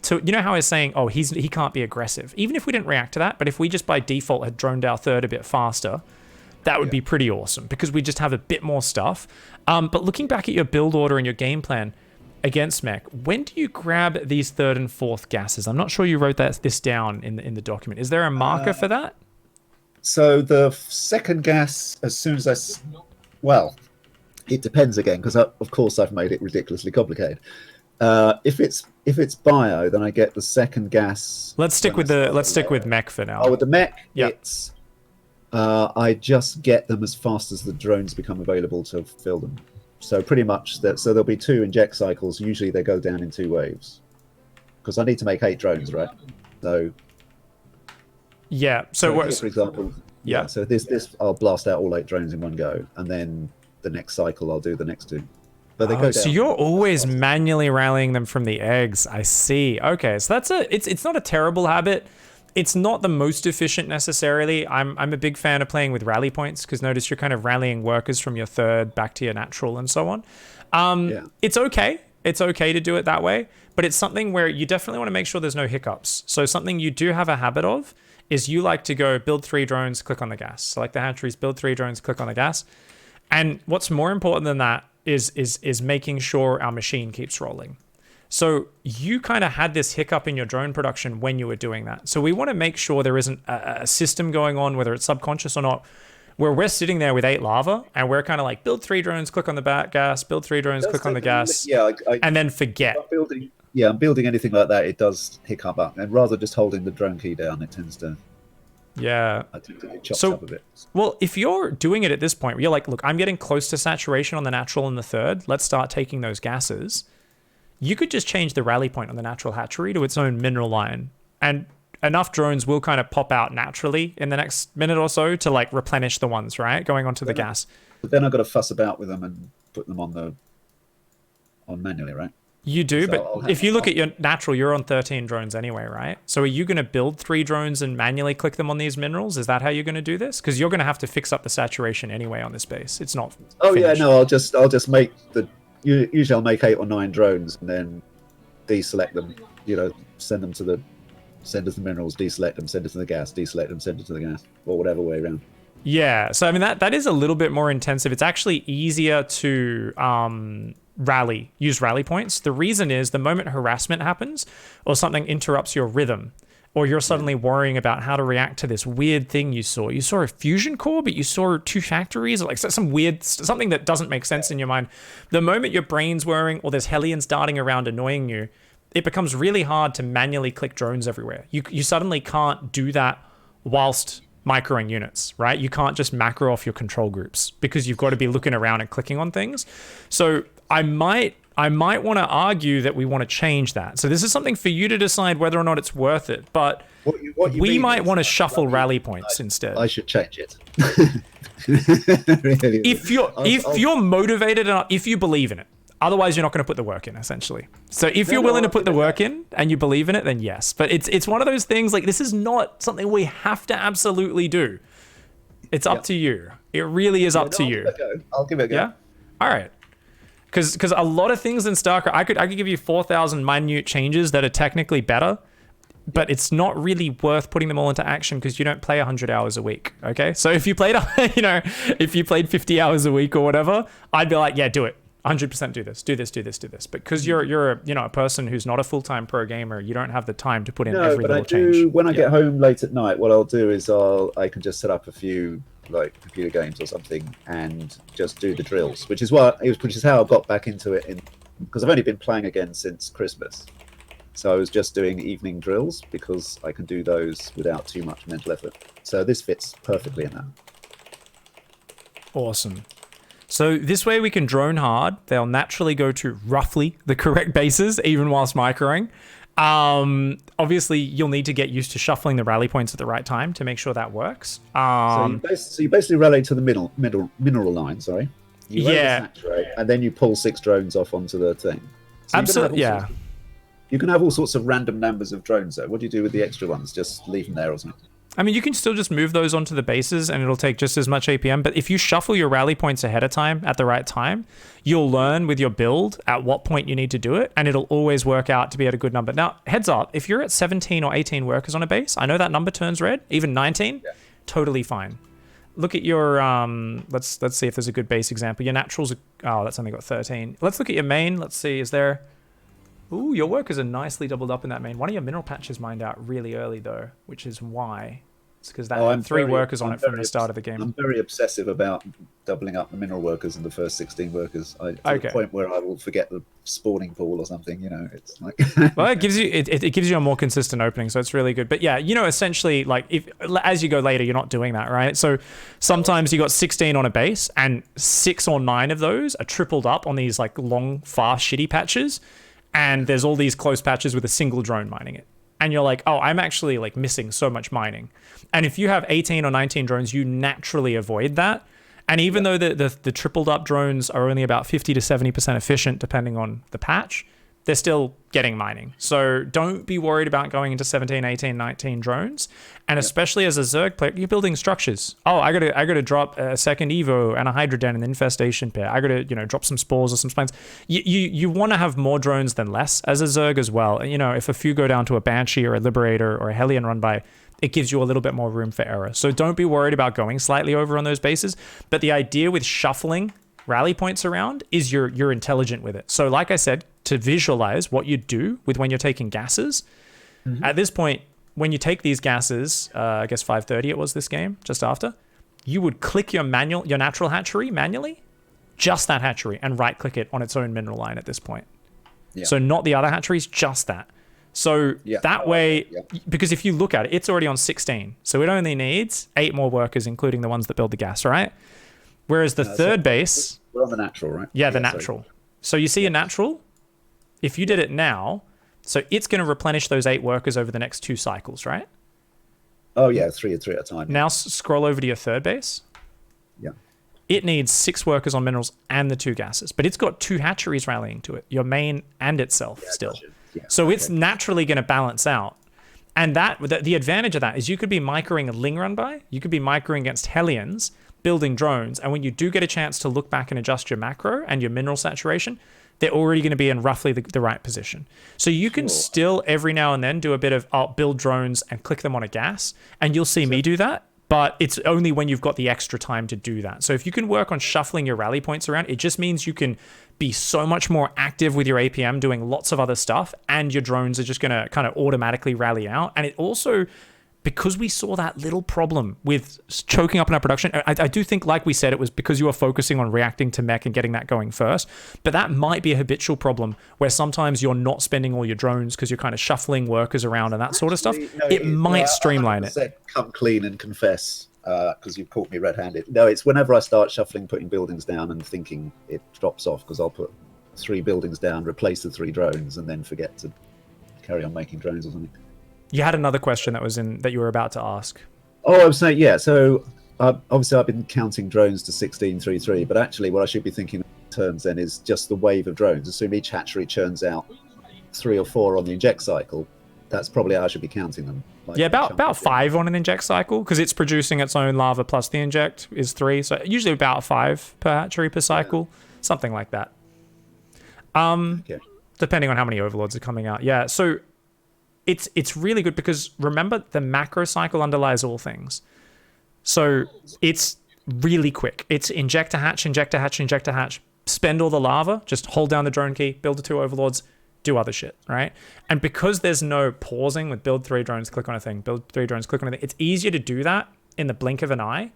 to, you know how I was saying, oh, he can't be aggressive. Even if we didn't react to that, but if we just by default had droned our third a bit faster, that would be pretty awesome, because we just have a bit more stuff. But looking back at your build order and your game plan against Mech, when do you grab these 3rd and 4th gases? I'm not sure you wrote this down in the document. Is there a marker for that? So the second gas, as soon as well, it depends again, because of course I've made it ridiculously complicated. If it's bio, then I get the second gas. Let's stick with Mech for now. Oh, with the Mech, it's I just get them as fast as the drones become available to fill them. So pretty much that. So there'll be 2 inject cycles. Usually they go down in 2 waves, because I need to make 8 drones, right? So. Yeah. So what? For example. Yeah. So this I'll blast out all 8 drones in one go, and then the next cycle I'll do the next 2. But they go down. So you're always manually rallying them from the eggs. I see. Okay. So it's not a terrible habit. It's not the most efficient necessarily. I'm a big fan of playing with rally points, because notice you're kind of rallying workers from your third back to your natural and so on. It's okay. It's okay to do it that way, but it's something where you definitely want to make sure there's no hiccups. So something you do have a habit of is you like to go build 3 drones, click on the gas. So like the hatcheries, build 3 drones, click on the gas. And what's more important than that is making sure our machine keeps rolling. So you kind of had this hiccup in your drone production when you were doing that. So we want to make sure there isn't a system going on, whether it's subconscious or not, where we're sitting there with 8 lava and we're kind of like, build 3 drones, click on the back gas, build 3 drones, click on the gas, and then forget. I'm building anything like that, it does hiccup up. And rather just holding the drone key down, it tends to... Yeah. I think it chops up a bit. Well, if you're doing it at this point, you're like, look, I'm getting close to saturation on the natural and the third. Let's start taking those gases. You could just change the rally point on the natural hatchery to its own mineral line. And enough drones will kind of pop out naturally in the next minute or so to like replenish the ones, right? Going onto the gas. But then I've got to fuss about with them and put them on manually, right? You do, but if you look at your natural, you're on 13 drones anyway, right? So are you going to build 3 drones and manually click them on these minerals? Is that how you're going to do this? Because you're going to have to fix up the saturation anyway on this base. It's not finished. Yeah, no, I'll just make usually I'll make 8 or 9 drones and then deselect them, send us the minerals, deselect them, send it to the gas, deselect them, send it to the gas, or whatever way around. Yeah, so I mean that is a little bit more intensive. It's actually easier to use rally points. The reason is the moment harassment happens or something interrupts your rhythm, or you're suddenly worrying about how to react to this weird thing you saw. You saw a fusion core, but you saw 2 factories, or like something that doesn't make sense in your mind. The moment your brain's whirring or there's Hellions darting around annoying you, it becomes really hard to manually click drones everywhere. You suddenly can't do that whilst microing units, right? You can't just macro off your control groups because you've got to be looking around and clicking on things. So I might want to argue that we want to change that. So this is something for you to decide whether or not it's worth it. But we might want to shuffle rally points instead. I should change it. Really. If you're motivated enough, if you believe in it. Otherwise, you're not going to put the work in, essentially. So if you're willing to put the work in and you believe in it, then yes. But it's one of those things, like, this is not something we have to absolutely do. It's up to you. It really is up to you. I'll give it a go. Yeah? All right. Because a lot of things in StarCraft, I could give you 4,000 minute changes that are technically better, but it's not really worth putting them all into action because you don't play 100 hours a week, okay? So if you played, if you played 50 hours a week or whatever, I'd be like, yeah, do it. 100% do this. But because you're a person who's not a full-time pro gamer, you don't have the time to put in every little change. When I get home late at night, what I'll do is I can just set up a few like computer games or something and just do the drills, which is how I got back into it because I've only been playing again since Christmas. So I was just doing evening drills because I can do those without too much mental effort. So this fits perfectly in that. Awesome. So this way we can drone hard. They'll naturally go to roughly the correct bases, even whilst microing. Obviously, you'll need to get used to shuffling the rally points at the right time to make sure that works. So you basically rally to the mineral line, sorry. You saturate, and then you pull 6 drones off onto the thing. So absolutely, yeah. You can have all sorts of random numbers of drones, though. What do you do with the extra ones? Just leave them there or something? I mean, you can still just move those onto the bases and it'll take just as much APM. But if you shuffle your rally points ahead of time at the right time, you'll learn with your build at what point you need to do it. And it'll always work out to be at a good number. Now, heads up, if you're at 17 or 18 workers on a base, I know that number turns red, even 19, totally fine. Look at your, let's see if there's a good base example. Your naturals, that's only got 13. Let's look at your main. Let's see, is there... Ooh, your workers are nicely doubled up in that main. One of your mineral patches mined out really early, though, which is why. It's because that had 3 workers on it from the start of the game. I'm very obsessive about doubling up the mineral workers in the first 16 workers. To the point where I will forget the spawning pool or something. It's like. Well, it gives you a more consistent opening, so it's really good. But yeah, essentially, like if as you go later, you're not doing that, right? So sometimes you got 16 on a base, and 6 or 9 of those are tripled up on these like long, fast, shitty patches. And there's all these close patches with a single drone mining it. And you're like, oh, I'm actually like missing so much mining. And if you have 18 or 19 drones, you naturally avoid that. And even though the tripled up drones are only about 50 to 70% efficient, depending on the patch, they're still getting mining. So don't be worried about going into 17, 18, 19 drones. And especially as a Zerg player, you're building structures. Oh, I gotta drop a second Evo and a Hydroden and an infestation pair. I gotta, drop some spores or some spines. You want to have more drones than less as a Zerg as well. And, if a few go down to a Banshee or a Liberator or a Hellion run by, it gives you a little bit more room for error. So don't be worried about going slightly over on those bases. But the idea with shuffling rally points around is you're intelligent with it. So like I said, to visualize what you do with when you're taking gases, at this point, when you take these gases, I guess 5:30 it was this game, just after, you would click your natural hatchery manually, just that hatchery, and right click it on its own mineral line at this point. Yeah. So not the other hatcheries, just that. So that way, because if you look at it, it's already on 16. So it only needs 8 more workers, including the ones that build the gas, right? Whereas the third base... We're on the natural, right? Yeah, the natural. Sorry. So you see a natural? If you did it now, so it's going to replenish those 8 workers over the next 2 cycles, right? Oh, yeah, 3 at a time. Now scroll over to your third base. Yeah. It needs 6 workers on minerals and the 2 gases, but it's got 2 hatcheries rallying to it, your main and itself still. Gotcha. Yeah, so it's naturally going to balance out. And that the advantage of that is you could be microing a Ling run by, you could be microing against Hellions, building drones, and when you do get a chance to look back and adjust your macro and your mineral saturation, they're already going to be in roughly the right position. So you can still every now and then do a bit of build drones and click them on a gas, and you'll see me do that. But it's only when you've got the extra time to do that. So if you can work on shuffling your rally points around, it just means you can be so much more active with your APM doing lots of other stuff, and your drones are just going to kind of automatically rally out. And it also, because we saw that little problem with choking up in our production, I do think, like we said, it was because you were focusing on reacting to mech and getting that going first. But that might be a habitual problem where sometimes you're not spending all your drones because you're kind of shuffling workers around and that sort of stuff. No, it might streamline it. Come clean and confess, because you've caught me red-handed. No, it's whenever I start shuffling, putting buildings down and thinking it drops off, because I'll put 3 buildings down, replace the 3 drones, and then forget to carry on making drones or something. You had another question that you were about to ask. Oh, I was saying, yeah. So obviously I've been counting drones to 1633, but actually what I should be thinking in terms then is just the wave of drones. Assume each hatchery churns out 3 or 4 on the inject cycle. That's probably how I should be counting them. Like about 5 on an inject cycle, because it's producing its own lava plus the inject is 3. So usually about 5 per hatchery per cycle, something like that. Depending on how many overlords are coming out. Yeah, so it's really good because remember, the macro cycle underlies all things. So it's really quick. It's inject a hatch, inject a hatch, inject a hatch, spend all the lava, just hold down the drone key, build the 2 overlords, do other shit, right? And because there's no pausing with build 3 drones, click on a thing, build 3 drones, click on a thing, it's easier to do that in the blink of an eye,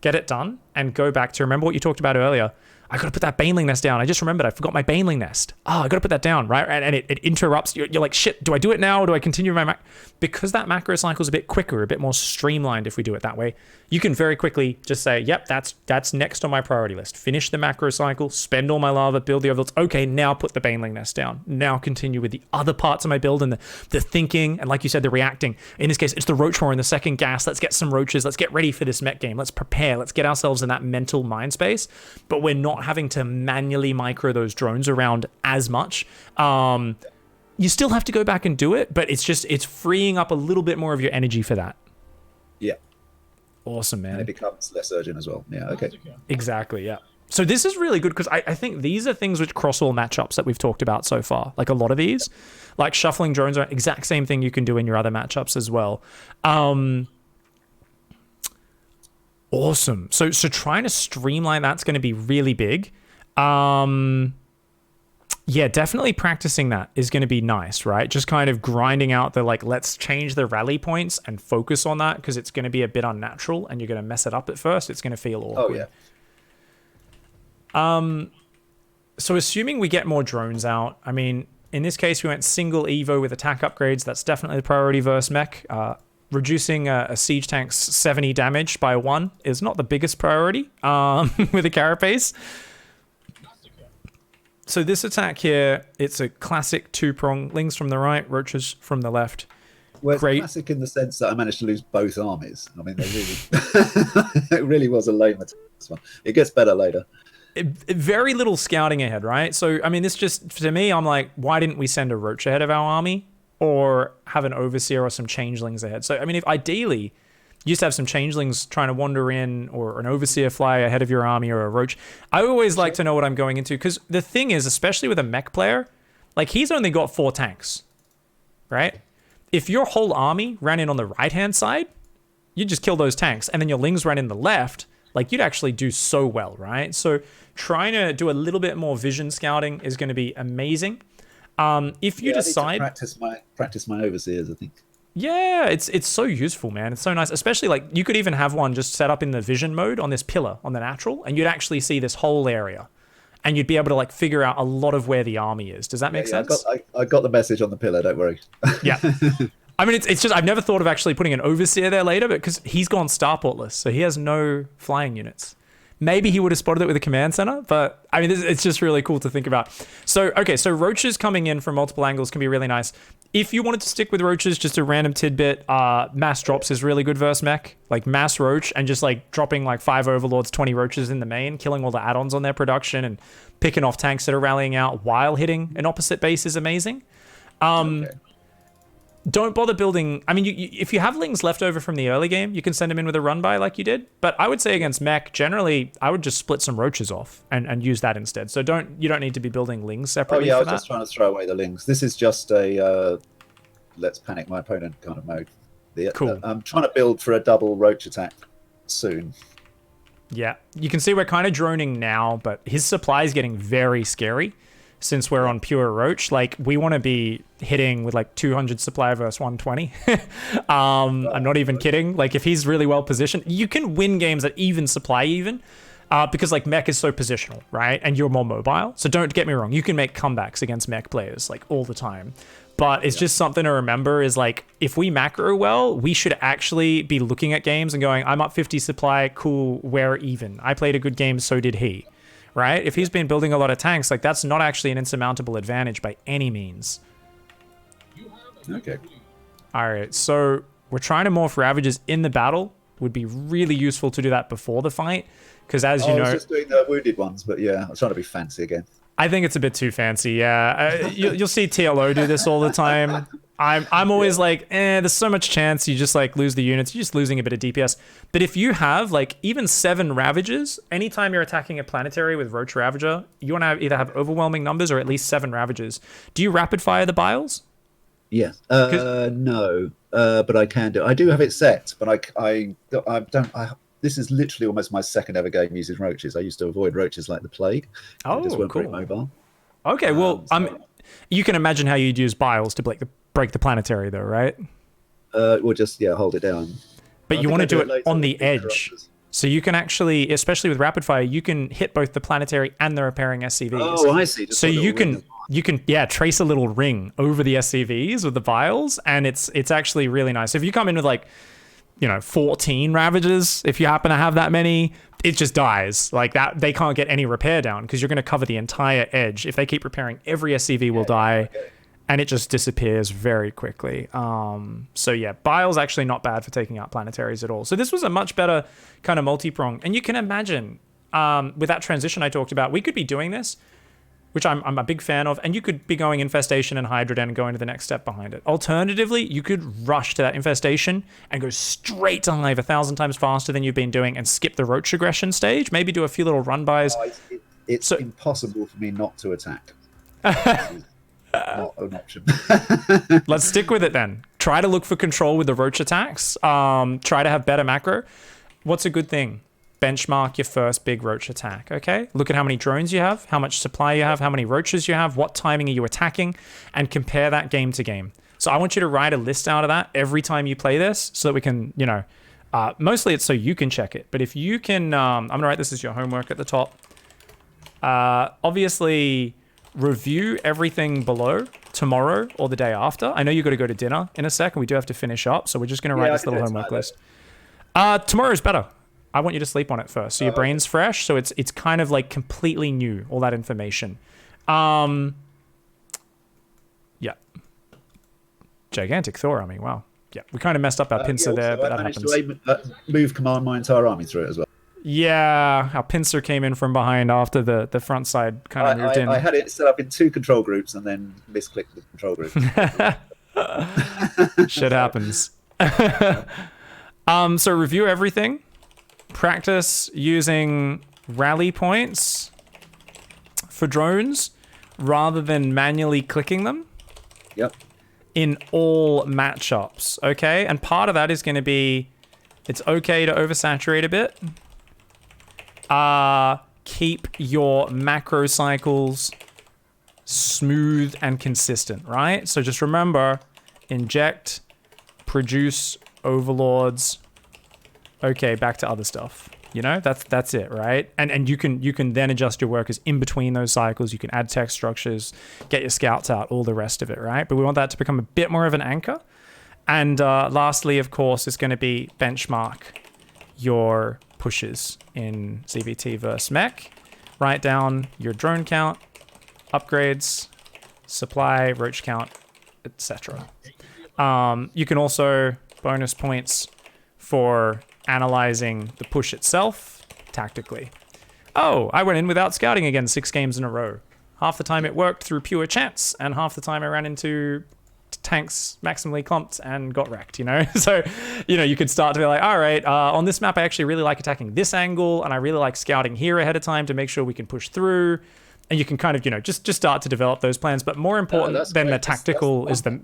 get it done, and go back to remember what you talked about earlier. I got to put that baneling nest down. I just remembered I forgot my baneling nest. Oh, I got to put that down, right? And it interrupts. You're like, shit, do I do it now or do I continue my because that macro cycle is a bit quicker, a bit more streamlined if we do it that way. You can very quickly just say, yep, that's next on my priority list. Finish the macro cycle, spend all my lava, build the overlords. Okay, now put the baneling nest down. Now continue with the other parts of my build and the thinking, and like you said, the reacting. In this case, it's the roach war in the second gas. Let's get some roaches. Let's get ready for this mech game. Let's prepare. Let's get ourselves in that mental mind space. But we're not having to manually micro those drones around as much. You still have to go back and do it, but it's freeing up a little bit more of your energy for that. Yeah. Awesome, man. And it becomes less urgent as well. Yeah, okay. Exactly, yeah. So this is really good because I think these are things which cross all matchups that we've talked about so far. Like a lot of these, like shuffling drones are exact same thing you can do in your other matchups as well. Awesome. So trying to streamline that's going to be really big. Yeah, definitely practicing that is going to be nice, right? Just kind of grinding out the let's change the rally points and focus on that because it's going to be a bit unnatural and you're going to mess it up at first. It's going to feel awkward. Oh, yeah. So assuming we get more drones out, I mean, in this case, we went single Evo with attack upgrades. That's definitely the priority versus mech. Reducing a siege tank's 70 damage by 1 is not the biggest priority with a carapace. So this attack here, it's a classic 2-prong. Lings from the right, roaches from the left. Well, it's classic in the sense that I managed to lose both armies. I mean, they really, it really was a lame attack, this one. It gets better later. Very little scouting ahead, right? So, I mean, this just, to me, I'm like, why didn't we send a roach ahead of our army? Or have an overseer or some changelings ahead? So, I mean, if ideally, you used to have some changelings trying to wander in or an overseer fly ahead of your army or a roach. I always like to know what I'm going into because the thing is, especially with a mech player, he's only got 4 tanks, right? If your whole army ran in on the right-hand side, you'd just kill those tanks. And then your lings ran in the left, you'd actually do so well, right? So trying to do a little bit more vision scouting is going to be amazing. If you decide... I need to practice my overseers, I think. Yeah, it's so useful, man. It's so nice. Especially like you could even have one just set up in the vision mode on this pillar on the natural, and you'd actually see this whole area. And you'd be able to like figure out a lot of where the army is. Does that make sense? I got the message on the pillar, don't worry. Yeah. I mean, it's just, I've never thought of actually putting an overseer there later, but because he's gone starportless, so he has no flying units. Maybe he would have spotted it with a command center, but I mean, it's just really cool to think about. So, okay, so roaches coming in from multiple angles can be really nice. If you wanted to stick with roaches, just a random tidbit, mass drops is really good versus mech. Like mass roach and just like dropping like 5 overlords, 20 roaches in the main, killing all the add-ons on their production and picking off tanks that are rallying out while hitting an opposite base is amazing. Okay. Don't bother building. I mean, if you have lings left over from the early game, you can send them in with a run by like you did. But I would say against mech, generally, I would just split some roaches off and use that instead. So you don't need to be building lings separately. I was just trying to throw away the lings. This is just a let's panic my opponent kind of mode. Cool. I'm trying to build for a double roach attack soon. Yeah, you can see we're kind of droning now, but his supply is getting very scary. Since we're on pure roach, like we want to be hitting with like 200 supply versus 120. I'm not even kidding. Like if he's really well positioned, you can win games at even supply because like mech is so positional, right? And you're more mobile. So don't get me wrong. You can make comebacks against mech players like all the time. But it's just something to remember is like, if we macro well, we should actually be looking at games and going, I'm up 50 supply, cool, we're even. I played a good game, so did he. Right? If he's been building a lot of tanks, like that's not actually an insurmountable advantage by any means. Okay. All right, so we're trying to morph Ravagers in the battle. Would be really useful to do that before the fight, because as you know, I was just doing the wounded ones, but yeah, I'm trying to be fancy again. I think it's a bit too fancy. Yeah, you'll see TLO do this all the time. I'm always like, there's so much chance you just like lose the units. You're just losing a bit of DPS. But if you have like even 7 Ravagers, anytime you're attacking a planetary with Roach Ravager, you want to either have overwhelming numbers or at least 7 Ravagers. Do you rapid fire the Biles? Yes. No, but I can do. I do have it set, but I don't. This is literally almost my second ever game using roaches. I used to avoid roaches like the plague. Oh, just weren't cool. very mobile. Okay, well, you can imagine how you'd use Biles to break the planetary, though, right? We'll just hold it down. But you want to do it on the edge, so you can actually, especially with rapid fire, you can hit both the planetary and the repairing SCVs. Oh, I see. So you can trace a little ring over the SCVs with the Biles, and it's actually really nice. If you come in with like 14 Ravagers, if you happen to have that many, it just dies. Like that, they can't get any repair down because you're going to cover the entire edge. If they keep repairing, every SCV will die, and it just disappears very quickly. So yeah, Bile's actually not bad for taking out planetaries at all. So this was a much better kind of multi-prong. And you can imagine, with that transition I talked about, we could be doing this, which I'm a big fan of, and you could be going Infestation and Hydra Den and going to the next step behind it. Alternatively, you could rush to that Infestation and go straight to Hive 1,000 times faster than you've been doing and skip the Roach aggression stage, maybe do a few little run-bys. It's impossible for me not to attack. Not an option. Let's stick with it then. Try to look for control with the Roach attacks. Try to have better macro. What's a good thing? Benchmark your first big roach attack, okay? Look at how many drones you have, how much supply you have, how many roaches you have, what timing are you attacking, and compare that game to game. So I want you to write a list out of that every time you play this so that we can, mostly it's so you can check it. But if you can, I'm going to write this as your homework at the top. Obviously, review everything below tomorrow or the day after. I know you've got to go to dinner in a sec, and we do have to finish up, so we're just going to write this little homework list. Tomorrow's better. I want you to sleep on it first, so your brain's fresh. So it's kind of like completely new, all that information. Yeah. Gigantic Thor army. Wow. Yeah, we kind of messed up our pincer there, but that happens. To move command my entire army through it as well. Yeah, our pincer came in from behind after the front side kind of moved in. I had it set up in 2 control groups and then misclicked the control group. Shit happens. So review everything. Practice using rally points for drones rather than manually clicking them. Yep. In all matchups, okay? And part of that is going to be, it's okay to oversaturate a bit. Keep your macro cycles smooth and consistent, right? So just remember, inject, produce overlords. Okay, back to other stuff. You know, that's it, right? And you can then adjust your workers in between those cycles. You can add text structures, get your scouts out, all the rest of it, right? But we want that to become a bit more of an anchor. And lastly, of course, is going to be benchmark your pushes in ZvT versus Mech. Write down your drone count, upgrades, supply, roach count, etc. You can also bonus points for analyzing the push itself tactically. Oh, I went in without scouting again 6 games in a row. Half the time it worked through pure chance, and half the time I ran into tanks maximally clumped and got wrecked, you know? So, you know, you could start to be like, all right, on this map I actually really like attacking this angle, and I really like scouting here ahead of time to make sure we can push through. And you can kind of, you know, just start to develop those plans. But more important than the tactical is the...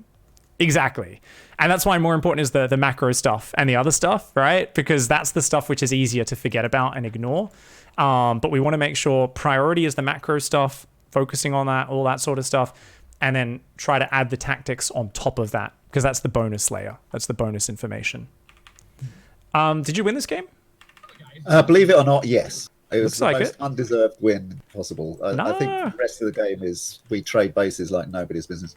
Exactly. And that's why more important is the macro stuff and the other stuff, right? Because that's the stuff which is easier to forget about and ignore. But we want to make sure priority is the macro stuff, focusing on that, all that sort of stuff, and then try to add the tactics on top of that, because that's the bonus layer. That's the bonus information. Did you win this game? Believe it or not, yes. It was Looks the like most undeserved win possible. I think the rest of the game is we trade bases like nobody's business.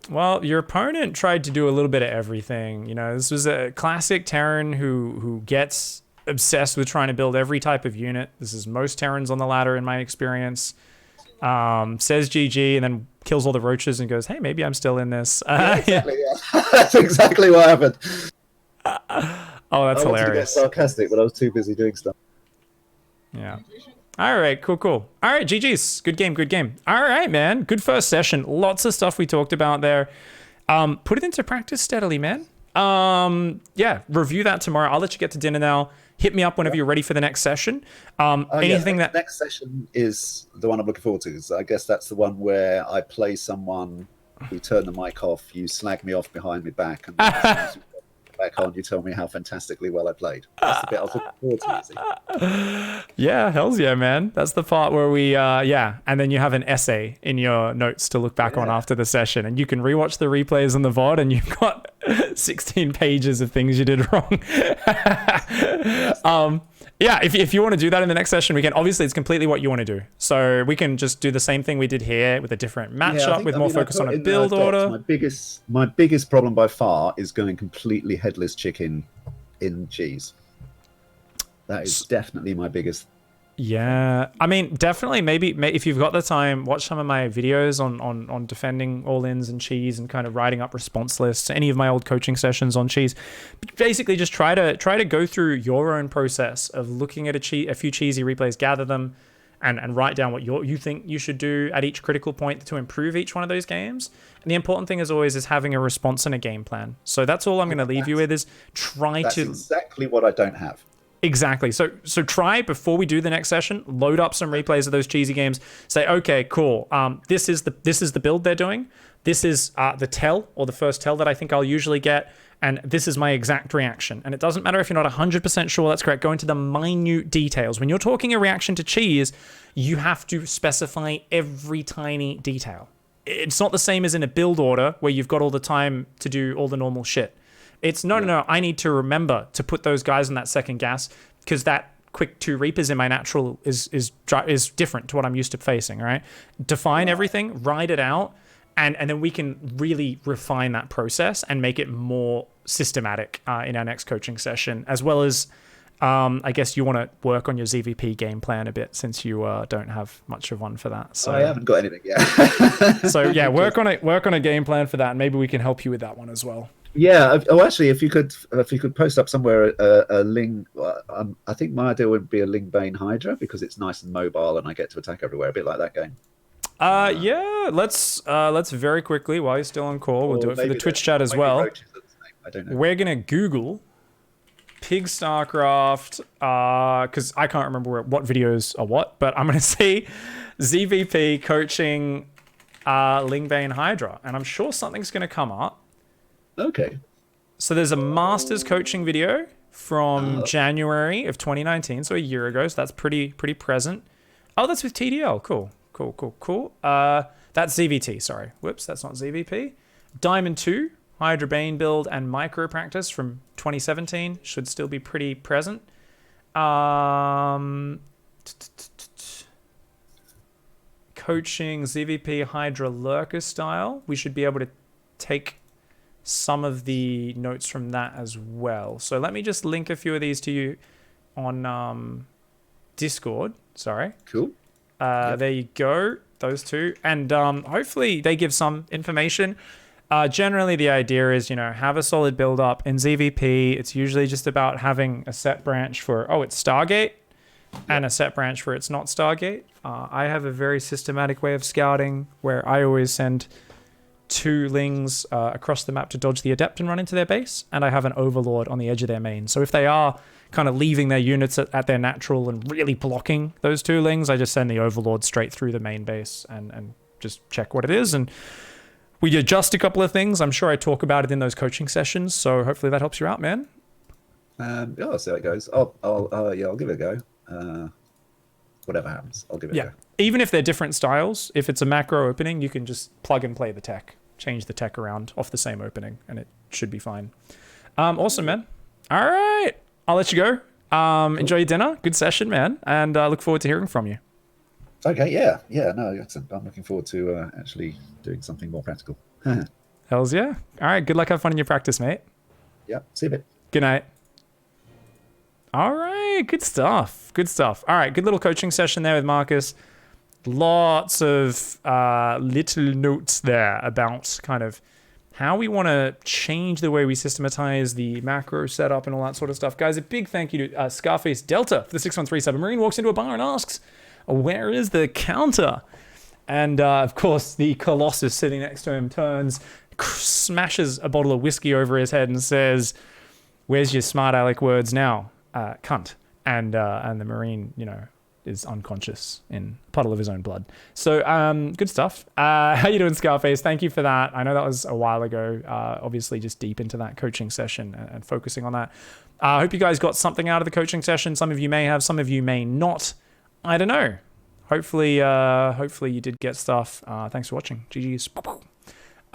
Well, your opponent tried to do a little bit of everything. You know, this was a classic Terran who gets obsessed with trying to build every type of unit. This is most Terrans on the ladder in my experience. Says GG and then kills all the roaches and goes, hey, maybe I'm still in this. Yeah, exactly, yeah. That's exactly what happened. Oh, that's hilarious. I wanted to get sarcastic, but I was too busy doing stuff. Yeah. All right, cool. All right, GG's. Good game. All right, man. Good first session. Lots of stuff we talked about there. Put it into practice steadily, man. Yeah, review that tomorrow. I'll let you get to dinner now. Hit me up whenever you're ready for the next session. Anything the next session is the one I'm looking forward to. So I guess that's the one where I play someone who turn the mic off, you slag me off behind my back, and as soon as you back on, you tell me how fantastically well I played. That's the bit I was looking forward to. Yeah, hells yeah, man. That's the part where we, and then you have an essay in your notes to look back on after the session, and you can rewatch the replays on the VOD, and you've got 16 pages of things you did wrong. Yeah, if you want to do that in the next session, we can. Obviously, it's completely what you want to do. So we can just do the same thing we did here with a different matchup, with more focus on a build order. My biggest problem by far is going completely headless chicken in cheese. That is definitely my biggest. Yeah, I mean, definitely. Maybe if you've got the time, watch some of my videos on defending all-ins and cheese and kind of writing up response lists. Any of my old coaching sessions on cheese. Basically, just try to go through your own process of looking at a few cheesy replays, gather them, and write down what you think you should do at each critical point to improve each one of those games. And the important thing, as always, is having a response and a game plan. So that's all I'm going to leave you with: is That's exactly what I don't have. Exactly. So try, before we do the next session, load up some replays of those cheesy games. Say, okay, cool. This is the build they're doing. This is the tell, or the first tell that I think I'll usually get, and this is my exact reaction. And it doesn't matter if you're not 100% sure that's correct. Go into the minute details. When you're talking a reaction to cheese, you have to specify every tiny detail. It's not the same as in a build order where you've got all the time to do all the normal shit. It's no, I need to remember to put those guys in that second gas, because that quick 2 Reapers in my natural is different to what I'm used to facing, right? Define everything, write it out, and then we can really refine that process and make it more systematic in our next coaching session, as well as I guess you want to work on your ZvP game plan a bit, since you don't have much of one for that. So I haven't got anything yet. So yeah, work on a game plan for that, and maybe we can help you with that one as well. Yeah. Oh, actually, if you could post up somewhere a Ling, I think my idea would be a Lingbane Hydra, because it's nice and mobile and I get to attack everywhere, a bit like that game. Yeah. Let's very quickly, while you're still on call, we'll do it for the Twitch chat as well. I don't know. We're gonna Google Pig StarCraft, because I can't remember what videos are what, but I'm gonna see ZvP coaching Lingbane Hydra, and I'm sure something's gonna come up. Okay. So there's a Masters coaching video from January of 2019, so a year ago. So that's pretty present. Oh, that's with TDL. Cool. That's ZvT. Sorry. Whoops, that's not ZvP. Diamond 2 Hydra Bane build and micro practice from 2017 should still be pretty present. Coaching ZvP Hydra Lurker style. We should be able to take some of the notes from that as well. So let me just link a few of these to you on Discord. Sorry. Cool. Yep. There you go. Those two. And hopefully they give some information. Generally, the idea is, have a solid build up. In ZvP, it's usually just about having a set branch for, it's Stargate, and a set branch where it's not Stargate. I have a very systematic way of scouting where I always send 2 Lings across the map to dodge the Adept and run into their base, and I have an Overlord on the edge of their main. So if they are kind of leaving their units at their natural and really blocking those 2 Lings, I just send the Overlord straight through the main base and just check what it is. And we adjust a couple of things. I'm sure I talk about it in those coaching sessions, so hopefully that helps you out, man. I'll see how it goes. I'll give it a go. Whatever happens, I'll give it a go. Even if they're different styles, if it's a macro opening, you can just plug and play the tech, change the tech around off the same opening, and it should be fine. Awesome, man. All right, I'll let you go. Cool. Enjoy your dinner. Good session, man, and look forward to hearing from you. Okay, yeah, no, excellent. I'm looking forward to actually doing something more practical. Hells yeah. All right, good luck. Have fun in your practice, mate. Yeah, see you a bit. Good night. All right, good stuff. All right, good little coaching session there with Marcus. Lots of little notes there about kind of how we want to change the way we systematize the macro setup and all that sort of stuff. Guys, a big thank you to Scarface Delta for the 6137. Marine walks into a bar and asks, where is the counter? And of course, the Colossus sitting next to him turns, smashes a bottle of whiskey over his head and says, where's your smart aleck words now? Cunt. And the Marine, is unconscious in a puddle of his own blood. So good stuff. How you doing, Scarface? Thank you for that. I know that was a while ago. Obviously just deep into that coaching session and focusing on that. I hope you guys got something out of the coaching session. Some of you may have, some of you may not. I don't know. Hopefully you did get stuff. Thanks for watching. GG's.